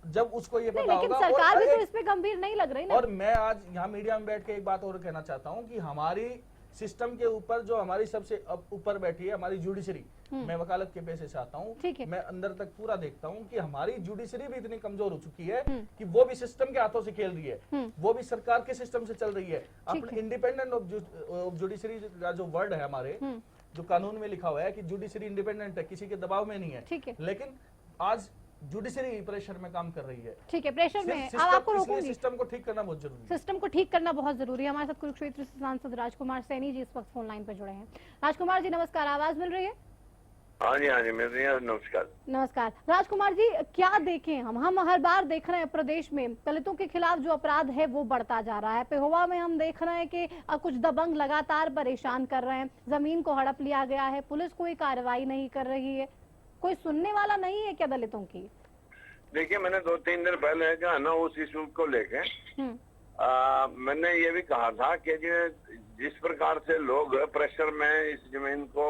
जब उसको ये नहीं, पता लेकिन होगा। सरकार भी तो एक- इसमें गंभीर नहीं लग रही ना। और मैं आज यहाँ मीडिया में बैठ के एक बात और कहना चाहता हूँ कि हमारी सिस्टम के ऊपर जो हमारी सबसे ऊपर बैठी है हमारी जुडिशरी, मैं वकालत के पेशे से आता ठीक है। हूँ, मैं अंदर तक पूरा देखता हूँ कि हमारी जुडिशरी भी इतनी कमजोर हो चुकी है कि वो भी सिस्टम के हाथों से खेल रही है, वो भी सरकार के सिस्टम से चल रही है। अपने इंडिपेंडेंट ऑफ जुडिशरी का जो वर्ड है हमारे जो कानून में लिखा हुआ है कि जुडिशरी इंडिपेंडेंट है, किसी के दबाव में नहीं है, ठीक है। लेकिन आज जुडिशरी प्रेशर में काम कर रही है। ठीक है, प्रेशर में सिस्टम- अब आपको इसलिए रोकूंगी। सिस्टम को ठीक करना बहुत जरूरी है। सिस्टम को ठीक करना बहुत जरूरी है। हमारे साथ कुरुक्षेत्र से सांसद राजकुमार सैनी जी इस वक्त फोन लाइन पर जुड़े हैं। राजकुमार जी नमस्कार, आवाज मिल रही है? हाँ जी मिल रही है। नमस्कार। नमस्कार राजकुमार जी, क्या देखें हम हर बार देख रहे हैं प्रदेश में दलितों के खिलाफ जो अपराध है वो बढ़ता जा रहा है। पेहोवा में हम देख रहे हैं कि कुछ दबंग लगातार परेशान कर रहे हैं, जमीन को हड़प लिया गया है, पुलिस कोई कार्रवाई नहीं कर रही है, कोई सुनने वाला नहीं है क्या दलितों की? देखिए, मैंने 2-3 दिन पहले जो है ना उस इशू को लेके मैंने ये भी कहा था कि जिस प्रकार से लोग प्रेशर में इस जमीन को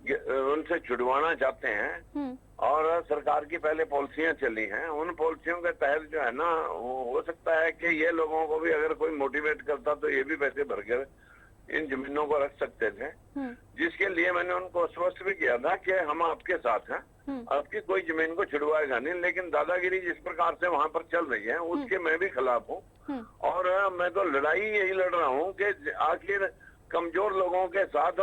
उनसे छुड़वाना चाहते हैं और सरकार की पहले पॉलिसियां चली हैं, उन पॉलिसियों के तहत जो है ना हो सकता है कि ये लोगों को भी अगर कोई मोटिवेट करता तो ये भी पैसे भरकर इन जमीनों को रख सकते थे, जिसके लिए मैंने उनको आश्वस्त भी किया था कि हम आपके साथ हैं, आपकी कोई जमीन को छुड़वाएगा नहीं। लेकिन दादागिरी जिस प्रकार से वहां पर चल रही है उसके मैं भी खिलाफ हूँ और मैं तो लड़ाई यही लड़ रहा हूँ कि आखिर कमजोर लोगों के साथ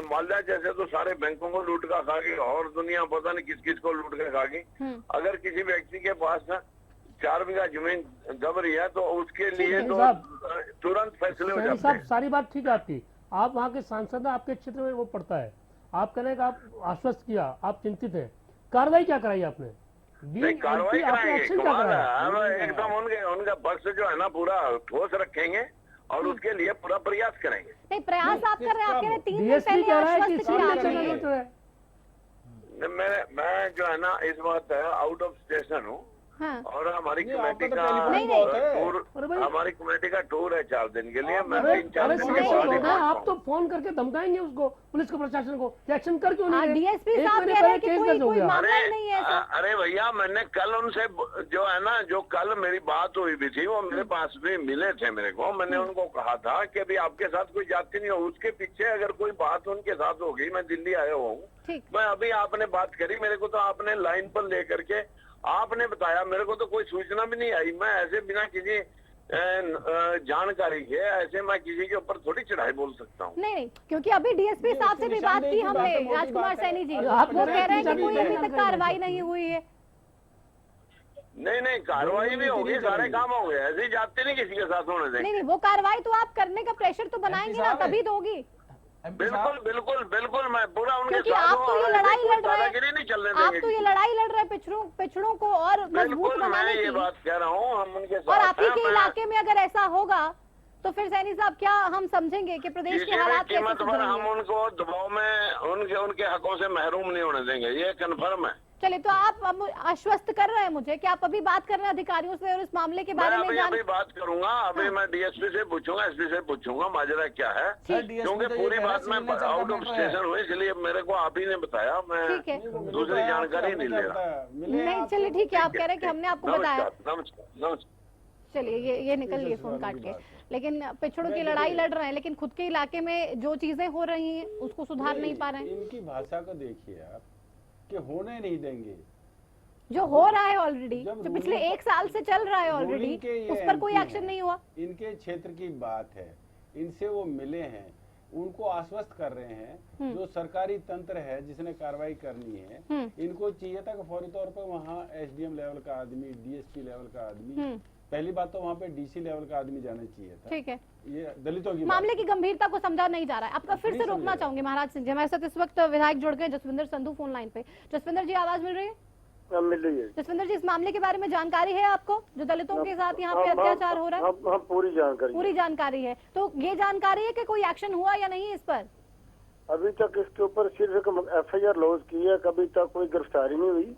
माल्या जैसे तो सारे बैंकों को लूट का खा गई और दुनिया पता नहीं किस किस को लूट के खा गई। अगर किसी व्यक्ति के पास 4 बीघा जमीन दब रही है तो उसके लिए तो तुरंत फैसले हो जाते हैं। सारी बात ठीक है आपकी, आप वहाँ के सांसद हैं, आपके क्षेत्र में वो पड़ता है, आप कहने का आप आश्वस्त किया, आप चिंतित हैं, कार्रवाई क्या कराई आपने? नहीं, कार्रवाई कराएंगे, एकदम उनका पक्ष जो है ना पूरा ठोस रखेंगे और उसके लिए पूरा प्रयास करेंगे। नहीं, प्रयास आप कर रहे हैं, आप कह रहे हैं 3 दिन डीएसपी पहले कह रहा है कि आश्वस्त किया सामने आपने। चल मैं जो है ना इस वक्त आउट ऑफ स्टेशन हूँ हाँ। और हमारी नहीं, कमेटी आपका तो का टेलीफोन बहुत है। टूर हमारी कमेटी का टूर है 4 दिन के लिए। मैं अरे 3-4 अरे दिन समझ के बाद ही होगा, आप पहुंचता तो हूं। फोन करके धमकाएंगे उसको, पुलिस को, प्रशासन को, एक्शन कर क्यों हाँ, नहीं? डीएसपी एक साहब महीने कह रहे हैं पहले कि केस कोई दर्ज हो कोई गया। मामला ही नहीं है ऐसा। अरे भैया, मैंने कल उनसे जो है ना जो कल मेरी बात हुई भी थी वो मेरे पास भी मिले थे मेरे को। मैंने उनको कहा था कि अभी आपके साथ कोई जाति नहीं हो, उसके पीछे अगर कोई बात उनके साथ हो गई, मैं दिल्ली आया हुआ हूँ, ठीक। मैं अभी आपने बात करी मेरे को तो आपने लाइन पर लेकर के आपने बताया, मेरे को तो कोई सूचना भी नहीं आई। मैं ऐसे बिना किसी जानकारी के ऐसे मैं किसी के ऊपर थोड़ी चढ़ाई बोल सकता हूँ। नहीं, क्योंकि अभी डीएसपी साहब से भी बात की हमने, राजकुमार सैनी जी, वो कह रहे हैं कि कोई अभी तक कार्रवाई नहीं हुई है। नहीं, कार्रवाई भी होगी, सारे काम हो गए, ऐसी जाते नहीं किसी के साथ होने देंगे। नहीं, वो कार्रवाई तो आप करने का प्रेशर तो बनाएंगे ना, तभी तो होगी। बिल्कुल मैं पूरा उनके क्योंकि साथ आप हूं तो ये और लड़ाई कोई लड़ रहे दादागिरी नहीं चलने हैं, आप देंगे। तो ये लड़ाई लड़ रहे हैं पिछड़ों को और मजबूत बिल्कुल, मैं बनाने ये की। बात कह रहा हूँ, हम उनके साथ और आप ही हैं। के मैं इलाके में अगर ऐसा होगा तो फिर सैनी साहब क्या हम समझेंगे कि प्रदेश के किसी भी हालात कैसे कीमत पर हम सुधरेंगे? उनको दबाव में उनके हकों से महरूम नहीं होने देंगे, ये कन्फर्म है। चलिए, तो आप अब आश्वस्त कर रहे हैं मुझे कि आप अभी बात कर रहे हैं अधिकारियों से और इस मामले के बारे में अभी बात करूंगा, अभी मैं डीएसपी से पूछूंगा, एसपी से पूछूंगा माजरा क्या है, क्योंकि पूरी बात में आउट ऑफ स्टेशन हुई, इसलिए मेरे को आप ही ने बताया, मैं ठीक है। दूसरी जानकारी नहीं ले रहा। नहीं, चलिए ठीक है, आप कह रहे हैं कि हमने आपको बताया। नमस्कार। चलिए, ये निकल गई फोन काट के। लेकिन पिछड़ों की लड़ाई लड़ रहे हैं, लेकिन खुद के इलाके में जो चीजें हो रही हैं उसको सुधार नहीं पा रहे हैं। इनकी भाषा को देखिए आप कि होने नहीं देंगे, जो हो रहा है ऑलरेडी, जो पिछले 1 साल से चल रहा है ऑलरेडी, उस पर कोई एक्शन नहीं हुआ। इनके क्षेत्र की बात है, इनसे वो मिले हैं, उनको आश्वस्त कर रहे हैं। जो सरकारी तंत्र है जिसने कार्रवाई करनी है, इनको चाहिए था कि फौरी तौर पर वहाँ एसडीएम लेवल का आदमी, डीएसपी लेवल का आदमी पहली बात तो वहाँ पे डीसी लेवल का आदमी जाना चाहिए था। ठीक है, ये दलितों की मामले की गंभीरता को समझा नहीं जा रहा है। आपका फिर से रोकना चाहूंगी महाराज सिंह जी। हमारे साथ इस वक्त विधायक जुड़ गए जसविंदर संधू फोन लाइन पे। जसविंदर जी, आवाज मिल रही है? मिल रही है। जसविंदर जी, इस मामले के बारे में जानकारी है आपको, जो दलितों के साथ यहाँ पे अत्याचार हो रहा है? हम पूरी जानकारी है। तो ये जानकारी है कि कोई एक्शन हुआ या नहीं इस पर? अभी तक इसके ऊपर सिर्फ FIR लॉन्च की है, कभी तक कोई गिरफ्तारी नहीं हुई।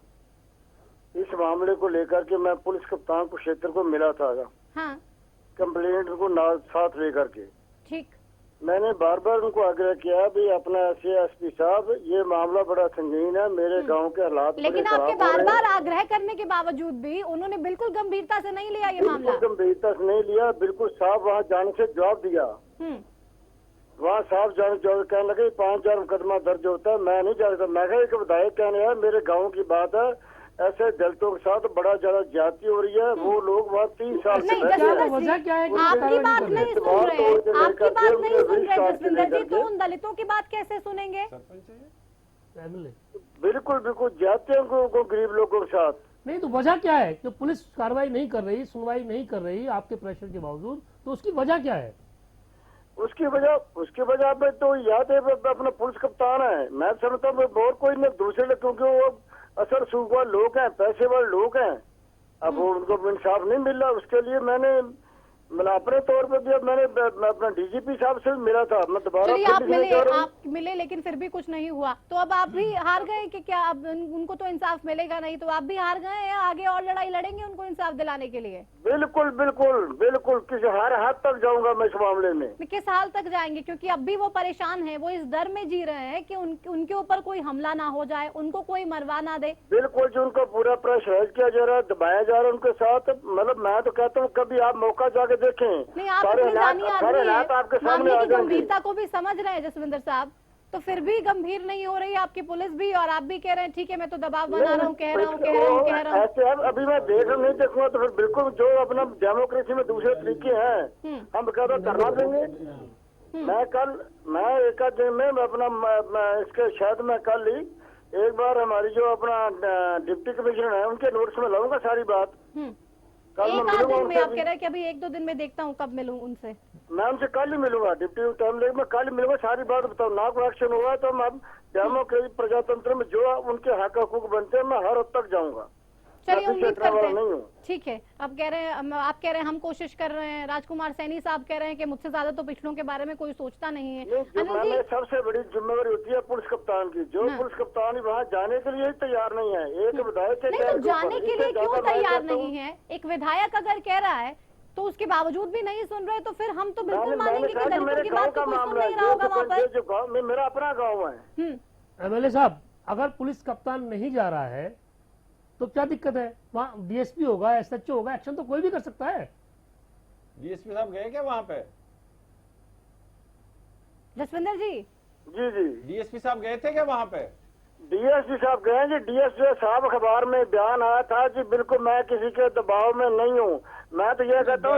इस मामले को लेकर के मैं पुलिस कप्तान कुरुक्षेत्र को मिला था, हाँ, कंप्लेंट को साथ लेकर के। ठीक, मैंने बार बार उनको आग्रह किया भी अपना SP साहब, ये मामला बड़ा संगीन है, मेरे गांव के हालात लेकिन आपके बार बार आग्रह करने के बावजूद भी उन्होंने बिल्कुल गंभीरता से नहीं लिया ये मामला। गंभीरता से नहीं लिया, बिल्कुल साफ वहाँ जाने से जवाब दिया। वहाँ साफ जाने जवाब कहने लगे 5000 मुकदमा दर्ज होता है, मैं नहीं जानता। मैं एक विधायक कहने है, मेरे गाँव की बात है, ऐसे दलितों के साथ बड़ा ज्यादा ज्यादती हो रही है। वो लोग वहाँ 3 साल से वजह क्या है? आपकी बात नहीं सुन रहे, आपकी बात नहीं सुन रहे जसविंदर जी, तो उन दलितों की बात कैसे सुनेंगे? बिल्कुल बिल्कुल जाते को गरीब लोगों के साथ। नहीं तो वजह क्या है कि पुलिस कार्रवाई नहीं कर रही, सुनवाई नहीं कर रही आपके प्रेशर के बावजूद, तो उसकी वजह क्या है? उसकी वजह पे तो याद है अपना पुलिस कप्तान है। मैं समझता हूँ और कोई नहीं, दूसरे लोग, क्योंकि वो असर सूख वाले लोग हैं, पैसे वाले लोग हैं। अब वो उनको इंसाफ नहीं मिल रहा, उसके लिए मैंने अपने तौर पे भी मैंने अपना DGP साहब से मिला था। मैं दोबारा आप मिले लेकिन फिर भी कुछ नहीं हुआ, तो अब आप भी हार गए कि क्या? अब उनको तो इंसाफ मिलेगा नहीं, तो आप भी हार गए हैं? आगे और लड़ाई लड़ेंगे उनको इंसाफ दिलाने के लिए? बिल्कुल बिल्कुल बिल्कुल, किसी हर हद तक जाऊंगा मैं इस मामले में। किस हाल तक जाएंगे? क्योंकि अब भी वो परेशान है, वो इस डर में जी रहे हैं कि उनके ऊपर कोई हमला ना हो जाए, उनको कोई मरवा ना दे। बिल्कुल, जो उनको पूरा प्रेशराइज किया जा रहा है, दबाया जा रहा है उनके साथ। मतलब मैं तो कहता हूँ कभी आप मौका जाके देखें। नहीं, आप इतनी जानी आदमी हैं, मामले की गंभीरता को भी समझ रहे हैं जसविंदर साहब, तो फिर भी गंभीर नहीं हो रही आपकी पुलिस भी, और आप भी कह रहे हैं ठीक है मैं तो दबाव बना रहा हूँ, कह रहा हूँ। ऐसे अभी मैं देख नहीं देखूंगा तो फिर बिल्कुल जो अपना डेमोक्रेसी में दूसरे तरीके हैं, हम कहते धरना देंगे। मैं एक दिन में अपना इसके शायद मैं कल ही एक बार हमारी जो अपना डिप्टी कमिश्नर है उनके नोट्स में लाऊंगा सारी बात। एक आध दिन में आप कह रहे हैं कि अभी 1-2 दिन में देखता हूँ कब मिलूं उनसे। मैं उनसे कल ही मिलूंगा, डिप्टी टाइम लेकर मैं कल ही मिलूंगा, सारी बात बताऊँ। ना कोई एक्शन हुआ तो मैं डेमोक्रेसी प्रजातंत्र में जो उनके हक हकूक बनते हैं मैं हर हद तक जाऊंगा। चलिए उम्मीद करते हैं। ठीक है, आप कह रहे हैं हम कोशिश कर रहे हैं। राजकुमार सैनी साहब कह रहे हैं कि मुझसे ज्यादा तो पिछड़ों के बारे में कोई सोचता नहीं है। मैंने सबसे बड़ी जिम्मेवारी होती है पुलिस कप्तान की, जो पुलिस कप्तान वहाँ जाने के लिए तैयार नहीं है। एक विधायक तो जाने के लिए क्यों तैयार नहीं है? एक विधायक अगर कह रहा है तो उसके बावजूद भी नहीं सुन रहे, तो फिर हम तो बिल्कुल मानेंगे कि दलितों की बात तो कोई सुन नहीं रहा होगा वहाँ पर। जो गाँव में मेरा अपना गाँव है। MLA साहब, अगर पुलिस कप्तान नहीं जा रहा है तो क्या दिक्कत है? वहाँ DSP होगा, SHO होगा, एक्शन तो कोई भी कर सकता है। DSP साहब गए क्या वहाँ पे? जसविंदर जी जी DSP साहब गए थे क्या वहाँ पे? DSP साहब गए जी। DSP साहब अखबार में बयान आया था जी, बिल्कुल मैं किसी के दबाव में नहीं हूँ। मैं तो ये कहता हूँ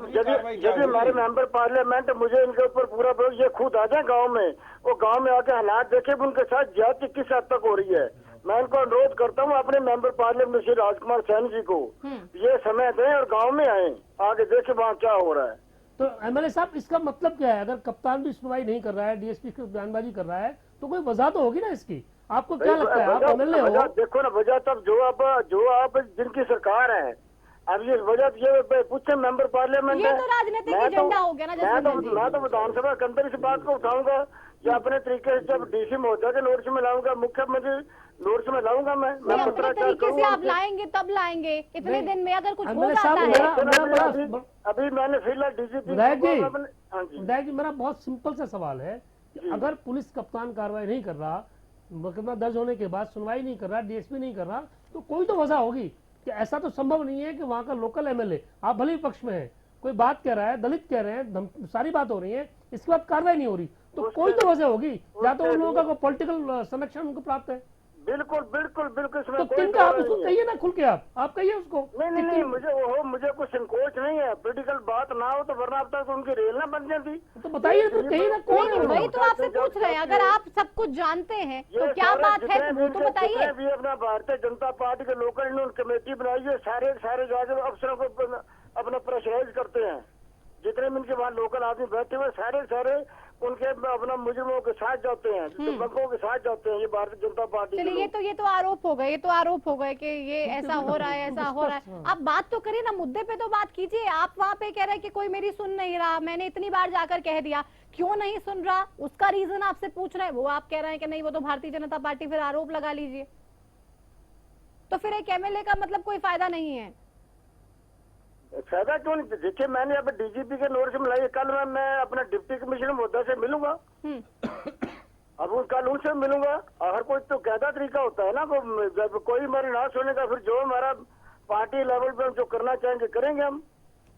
यदि हमारे मेंबर पार्लियामेंट मुझे इनके ऊपर पूरा ये खुद आ जाए गाँव में, वो गाँव में आके हालात देखे उनके साथ ज्यादती किस हद तक हो रही है। मैं इनको अनुरोध करता हूँ अपने मेंबर पार्लियामेंट श्री राजकुमार सैनी जी को ये समय दें और गांव में आए, आगे देखें वहाँ क्या हो रहा है। तो MLA साहब, इसका मतलब क्या है? अगर कप्तान भी सुनवाई नहीं कर रहा है, DSP की बयानबाजी कर रहा है, तो कोई वजह तो होगी ना इसकी। आपको क्या लगता है? आप MLA हो। देखो ना वजह, तब जो आप जिनकी सरकार है, अब ये वजह ये पूछे मेंबर पार्लियामेंट ये तो राजनीतिक एजेंडा हो गया ना। मैं तो विधानसभा के अंदर इस बात को उठाऊंगा या अपने तरीके से जब DC महोदय के नोट्स में लाऊंगा, मुख्यमंत्री नोट्स में लाऊंगा। मैं अपने तरीके से आप लाएंगे तब लाएंगे, इतने दिन में अगर कुछ हो जाता है। अभी मैंने फिलहाल DGP विधायक जी मेरा बहुत सिंपल सा सवाल है, अगर पुलिस कप्तान कार्रवाई नहीं कर रहा, मुकदमा दर्ज होने के बाद सुनवाई नहीं कर रहा, DSP नहीं कर रहा, तो कोई तो वजह होगी कि ऐसा तो संभव नहीं है कि वहाँ का लोकल MLA, आप भले ही पक्ष में है, कोई बात कह रहा है, दलित कह रहे हैं, सारी बात हो रही है, इसके बाद कार्रवाई नहीं हो रही, तो कोई तो वजह होगी। या तो उन लोगों का पॉलिटिकल संरक्षण उनको प्राप्त है। बिल्कुल बिल्कुल बिल्कुल। तो किनका आप उसको कहिए ना खुल के, आप कहिए उसको। नहीं मुझे कुछ संकोच नहीं है। पॉलिटिकल बात ना हो तो वरना अब तक तो उनकी रेल ना बन जाती। तो बताइए तो कहिए ना कौन। वही तो आपसे पूछ रहे हैं, अगर आप सब कुछ जानते हैं तो क्या बात है वो तो बताइए। भी अपना भारतीय जनता पार्टी के लोकल इन्होंने कमेटी बनाई है, सारे जाकर अफसरों को अपना प्रेशराइज करते हैं। जितने भी इनके वहाँ लोकल आदमी बैठे हुए सारे उनके अपना मुजरिमों के साथ जाते हैं, दबंगों के साथ जाते हैं। ये भारतीय जनता पार्टी। चलिए ये तो आरोप हो गए, कि ये ऐसा हो रहा है, ऐसा हो रहा है। आप बात तो करिए ना, मुद्दे पे तो बात कीजिए। आप वहाँ पे कह रहे हैं कि कोई मेरी सुन नहीं रहा, मैंने इतनी बार जाकर कह दिया, क्यों नहीं सुन रहा उसका रीजन आपसे पूछ रहे हैं। वो आप कह रहे हैं कि नहीं वो तो भारतीय जनता पार्टी, फिर आरोप लगा लीजिए। तो फिर एक एमएलए का मतलब कोई फायदा नहीं है। फायदा क्यों नहीं? देखिए मैंने अब डीजीपी के नोटिस में लाई, कल मैं अपना डिप्टी कमिश्नर महोदय से मिलूंगा। अब कल उनसे मिलूंगा। और हर कोई तो कहता तरीका होता है ना, जब कोई हमारी ना सुनेगा फिर जो हमारा पार्टी लेवल पे जो करना चाहेंगे करेंगे हम।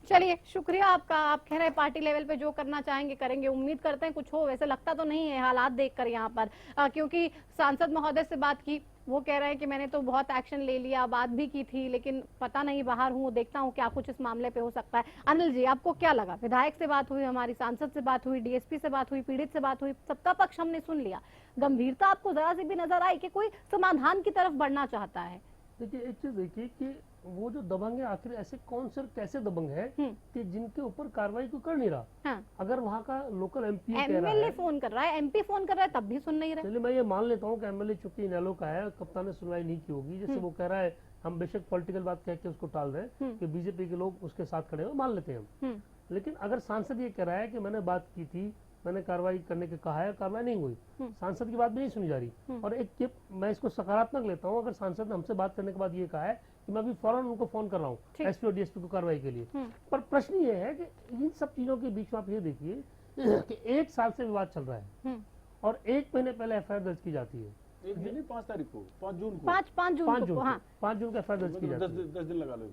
चलिए शुक्रिया आपका। आप कह रहे हैं पार्टी लेवल पे जो करना चाहेंगे करेंगे। उम्मीद करते हैं कुछ हो। वैसे लगता तो नहीं है हालात देखकर यहाँ पर, क्योंकि सांसद महोदय से बात की, वो कह रहे हैं कि मैंने तो बहुत एक्शन ले लिया, बात भी की थी, लेकिन पता नहीं, बाहर हूँ, देखता हूँ क्या कुछ इस मामले पे हो सकता है। अनिल जी आपको क्या लगा? विधायक से बात हुई, हमारी सांसद से बात हुई, डीएसपी से बात हुई, पीड़ित से बात हुई, सबका पक्ष हमने सुन लिया। गंभीरता आपको जरा सी भी नजर आई कि कोई समाधान की तरफ बढ़ना चाहता है? देखिए एक चीज देखिए कि वो जो दबंग है आखिर ऐसे कौन से कैसे दबंग है कि जिनके ऊपर कार्रवाई को कर नहीं रहा। हाँ। अगर वहाँ का लोकल एमपी एमएलए फोन कर रहा है, एमपी फोन कर रहा है, तब भी सुन नहीं रहे। चलिए मैं ये मान लेता हूँ कि एमएलए चूंकि इनेलो का है, कप्तान ने सुनवाई नहीं की होगी। जैसे वो कह रहा है हम बेशक पॉलिटिकल बात कह के उसको टाल रहे हैं कि बीजेपी के लोग उसके साथ खड़े हो, मान लेते हैं हम। लेकिन अगर सांसद ये कह रहा है कि मैंने बात की थी, मैंने कार्रवाई करने के कहा है, कार्रवाई नहीं हुई, सांसद की बात भी नहीं सुनी जा रही। और एक मैं इसको सकारात्मक लेता हूँ, अगर सांसद ने हमसे बात करने के बाद ये कहा है कि मैं अभी फौरन उनको फोन कर रहा हूँ एसपी और डीएसपी को कार्रवाई के लिए। पर प्रश्न ये है कि इन सब चीजों के बीच में आप ये देखिए कि 1 साल से विवाद चल रहा है और 1 महीने पहले एफआईआर दर्ज की जाती है। 5 तारीख को, 5 जून को, 5 जून को 5 जून को एफआईआर दर्ज की जाती है। 10 दिन लगा लो।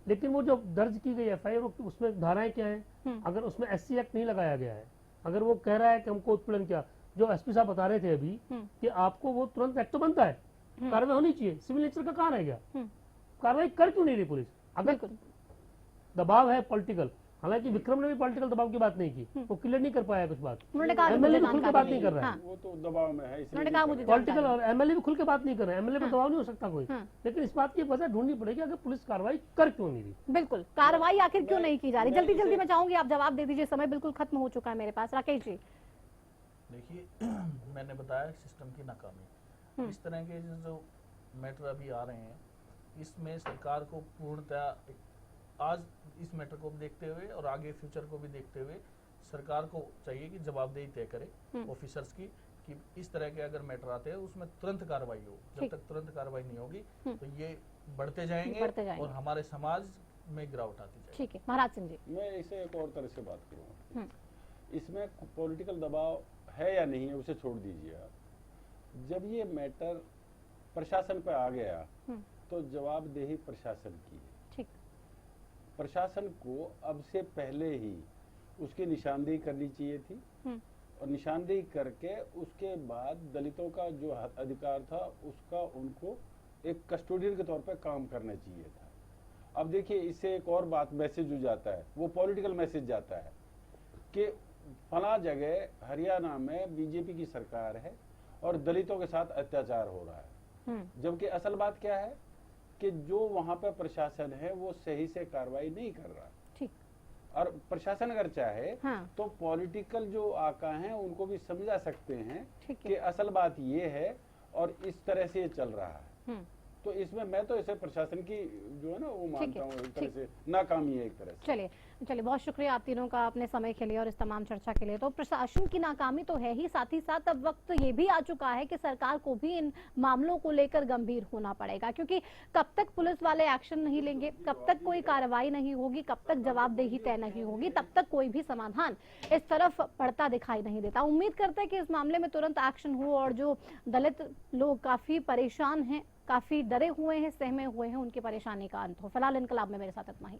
लेकिन वो जो दर्ज की गई एफआईआर उसमें धाराएं क्या है? अगर उसमें एससी एक्ट नहीं लगाया गया है, अगर वो कह रहा है कि हमको उत्पीड़न किया, जो एसपी साहब बता रहे थे अभी कि आपको वो तुरंत एक्ट तो बनता है, कार्रवाई होनी चाहिए, सिविल नेचर का कहाँ रह गया? कार्रवाई कर क्यों नहीं रही पुलिस? अगर दबाव है पॉलिटिकल, हालांकि विक्रम ने भी पॉलिटिकल दबाव की बात नहीं की, वो क्लियर नहीं कर पाया कुछ बात। एमएलए भी खुल के बात नहीं कर रहा है, वो तो दबाव में है, पॉलिटिकल और एमएलए भी खुल के बात नहीं कर रहे हैं। एमएलए पे दबाव नहीं हो सकता कोई, लेकिन इस बात की वजह ढूंढनी पड़ेगी अगर पुलिस कार्रवाई कर क्यों नहीं रही। बिल्कुल, कार्रवाई आखिर क्यों नहीं की जा रही? जल्दी जल्दी मैं चाहूंगी आप जवाब दे दीजिए, समय बिल्कुल खत्म हो चुका है मेरे पास। राकेश जी देखिए मैंने बताया सिस्टम की नाकामी, इस तरह के जो मैटर अभी आ रहे हैं इसमें सरकार को पूर्णतः आज इस मैटर को देखते हुए और आगे फ्यूचर को भी देखते हुए सरकार को चाहिए कि जवाबदेही तय करे ऑफिसर्स की, कि इस तरह के अगर मैटर आते हैं उसमें तुरंत कार्रवाई हो। जब तक तुरंत कार्रवाई नहीं होगी तो ये बढ़ते जाएंगे और हमारे समाज में गिरावट आती जाएगी। ठीक है महाराज सिंह जी, मैं इसे एक और तरह से बात करूँगा। इसमें पॉलिटिकल दबाव है या नहीं है उसे छोड़ दीजिए आप। जब ये मैटर प्रशासन पर आ गया तो जवाबदेही प्रशासन की है। प्रशासन को अब से पहले ही उसकी निशानदेही करनी चाहिए थी और निशानदेही करके उसके बाद दलितों का जो अधिकार था उसका उनको एक कस्टोडियन के तौर पर काम करना चाहिए था। अब देखिए इससे एक और बात मैसेज हो जाता है, वो पॉलिटिकल मैसेज जाता है कि फला जगह हरियाणा में बीजेपी की सरकार है और दलितों के साथ अत्याचार हो रहा है, जबकि असल बात क्या है कि जो वहां पर प्रशासन है वो सही से कार्रवाई नहीं कर रहा। ठीक। और प्रशासन अगर चाहे तो पॉलिटिकल जो आका हैं उनको भी समझा सकते हैं कि असल बात ये है और इस तरह से ये चल रहा है। तो इसमें मैं तो इसे प्रशासन की जो है ना वो मानता हूँ एक तरह से नाकामी है एक तरह से। चलिए बहुत शुक्रिया आप तीनों का अपने समय के लिए और इस तमाम चर्चा के लिए। तो प्रशासन की नाकामी तो है ही, साथ ही साथ अब वक्त ये भी आ चुका है कि सरकार को भी इन मामलों को लेकर गंभीर होना पड़ेगा, क्योंकि कब तक पुलिस वाले एक्शन नहीं लेंगे, कब तक कोई कार्रवाई नहीं होगी, कब तक जवाबदेही तय नहीं होगी, तब तक कोई भी समाधान इस तरफ बढ़ता दिखाई नहीं देता। उम्मीद करते हैं कि इस मामले में तुरंत एक्शन हो और जो दलित लोग काफी परेशान हैं, काफी डरे हुए हैं, सहमे हुए हैं, उनकी परेशानी का अंत हो। फिलहाल इनकलाब में मेरे साथ इतना ही।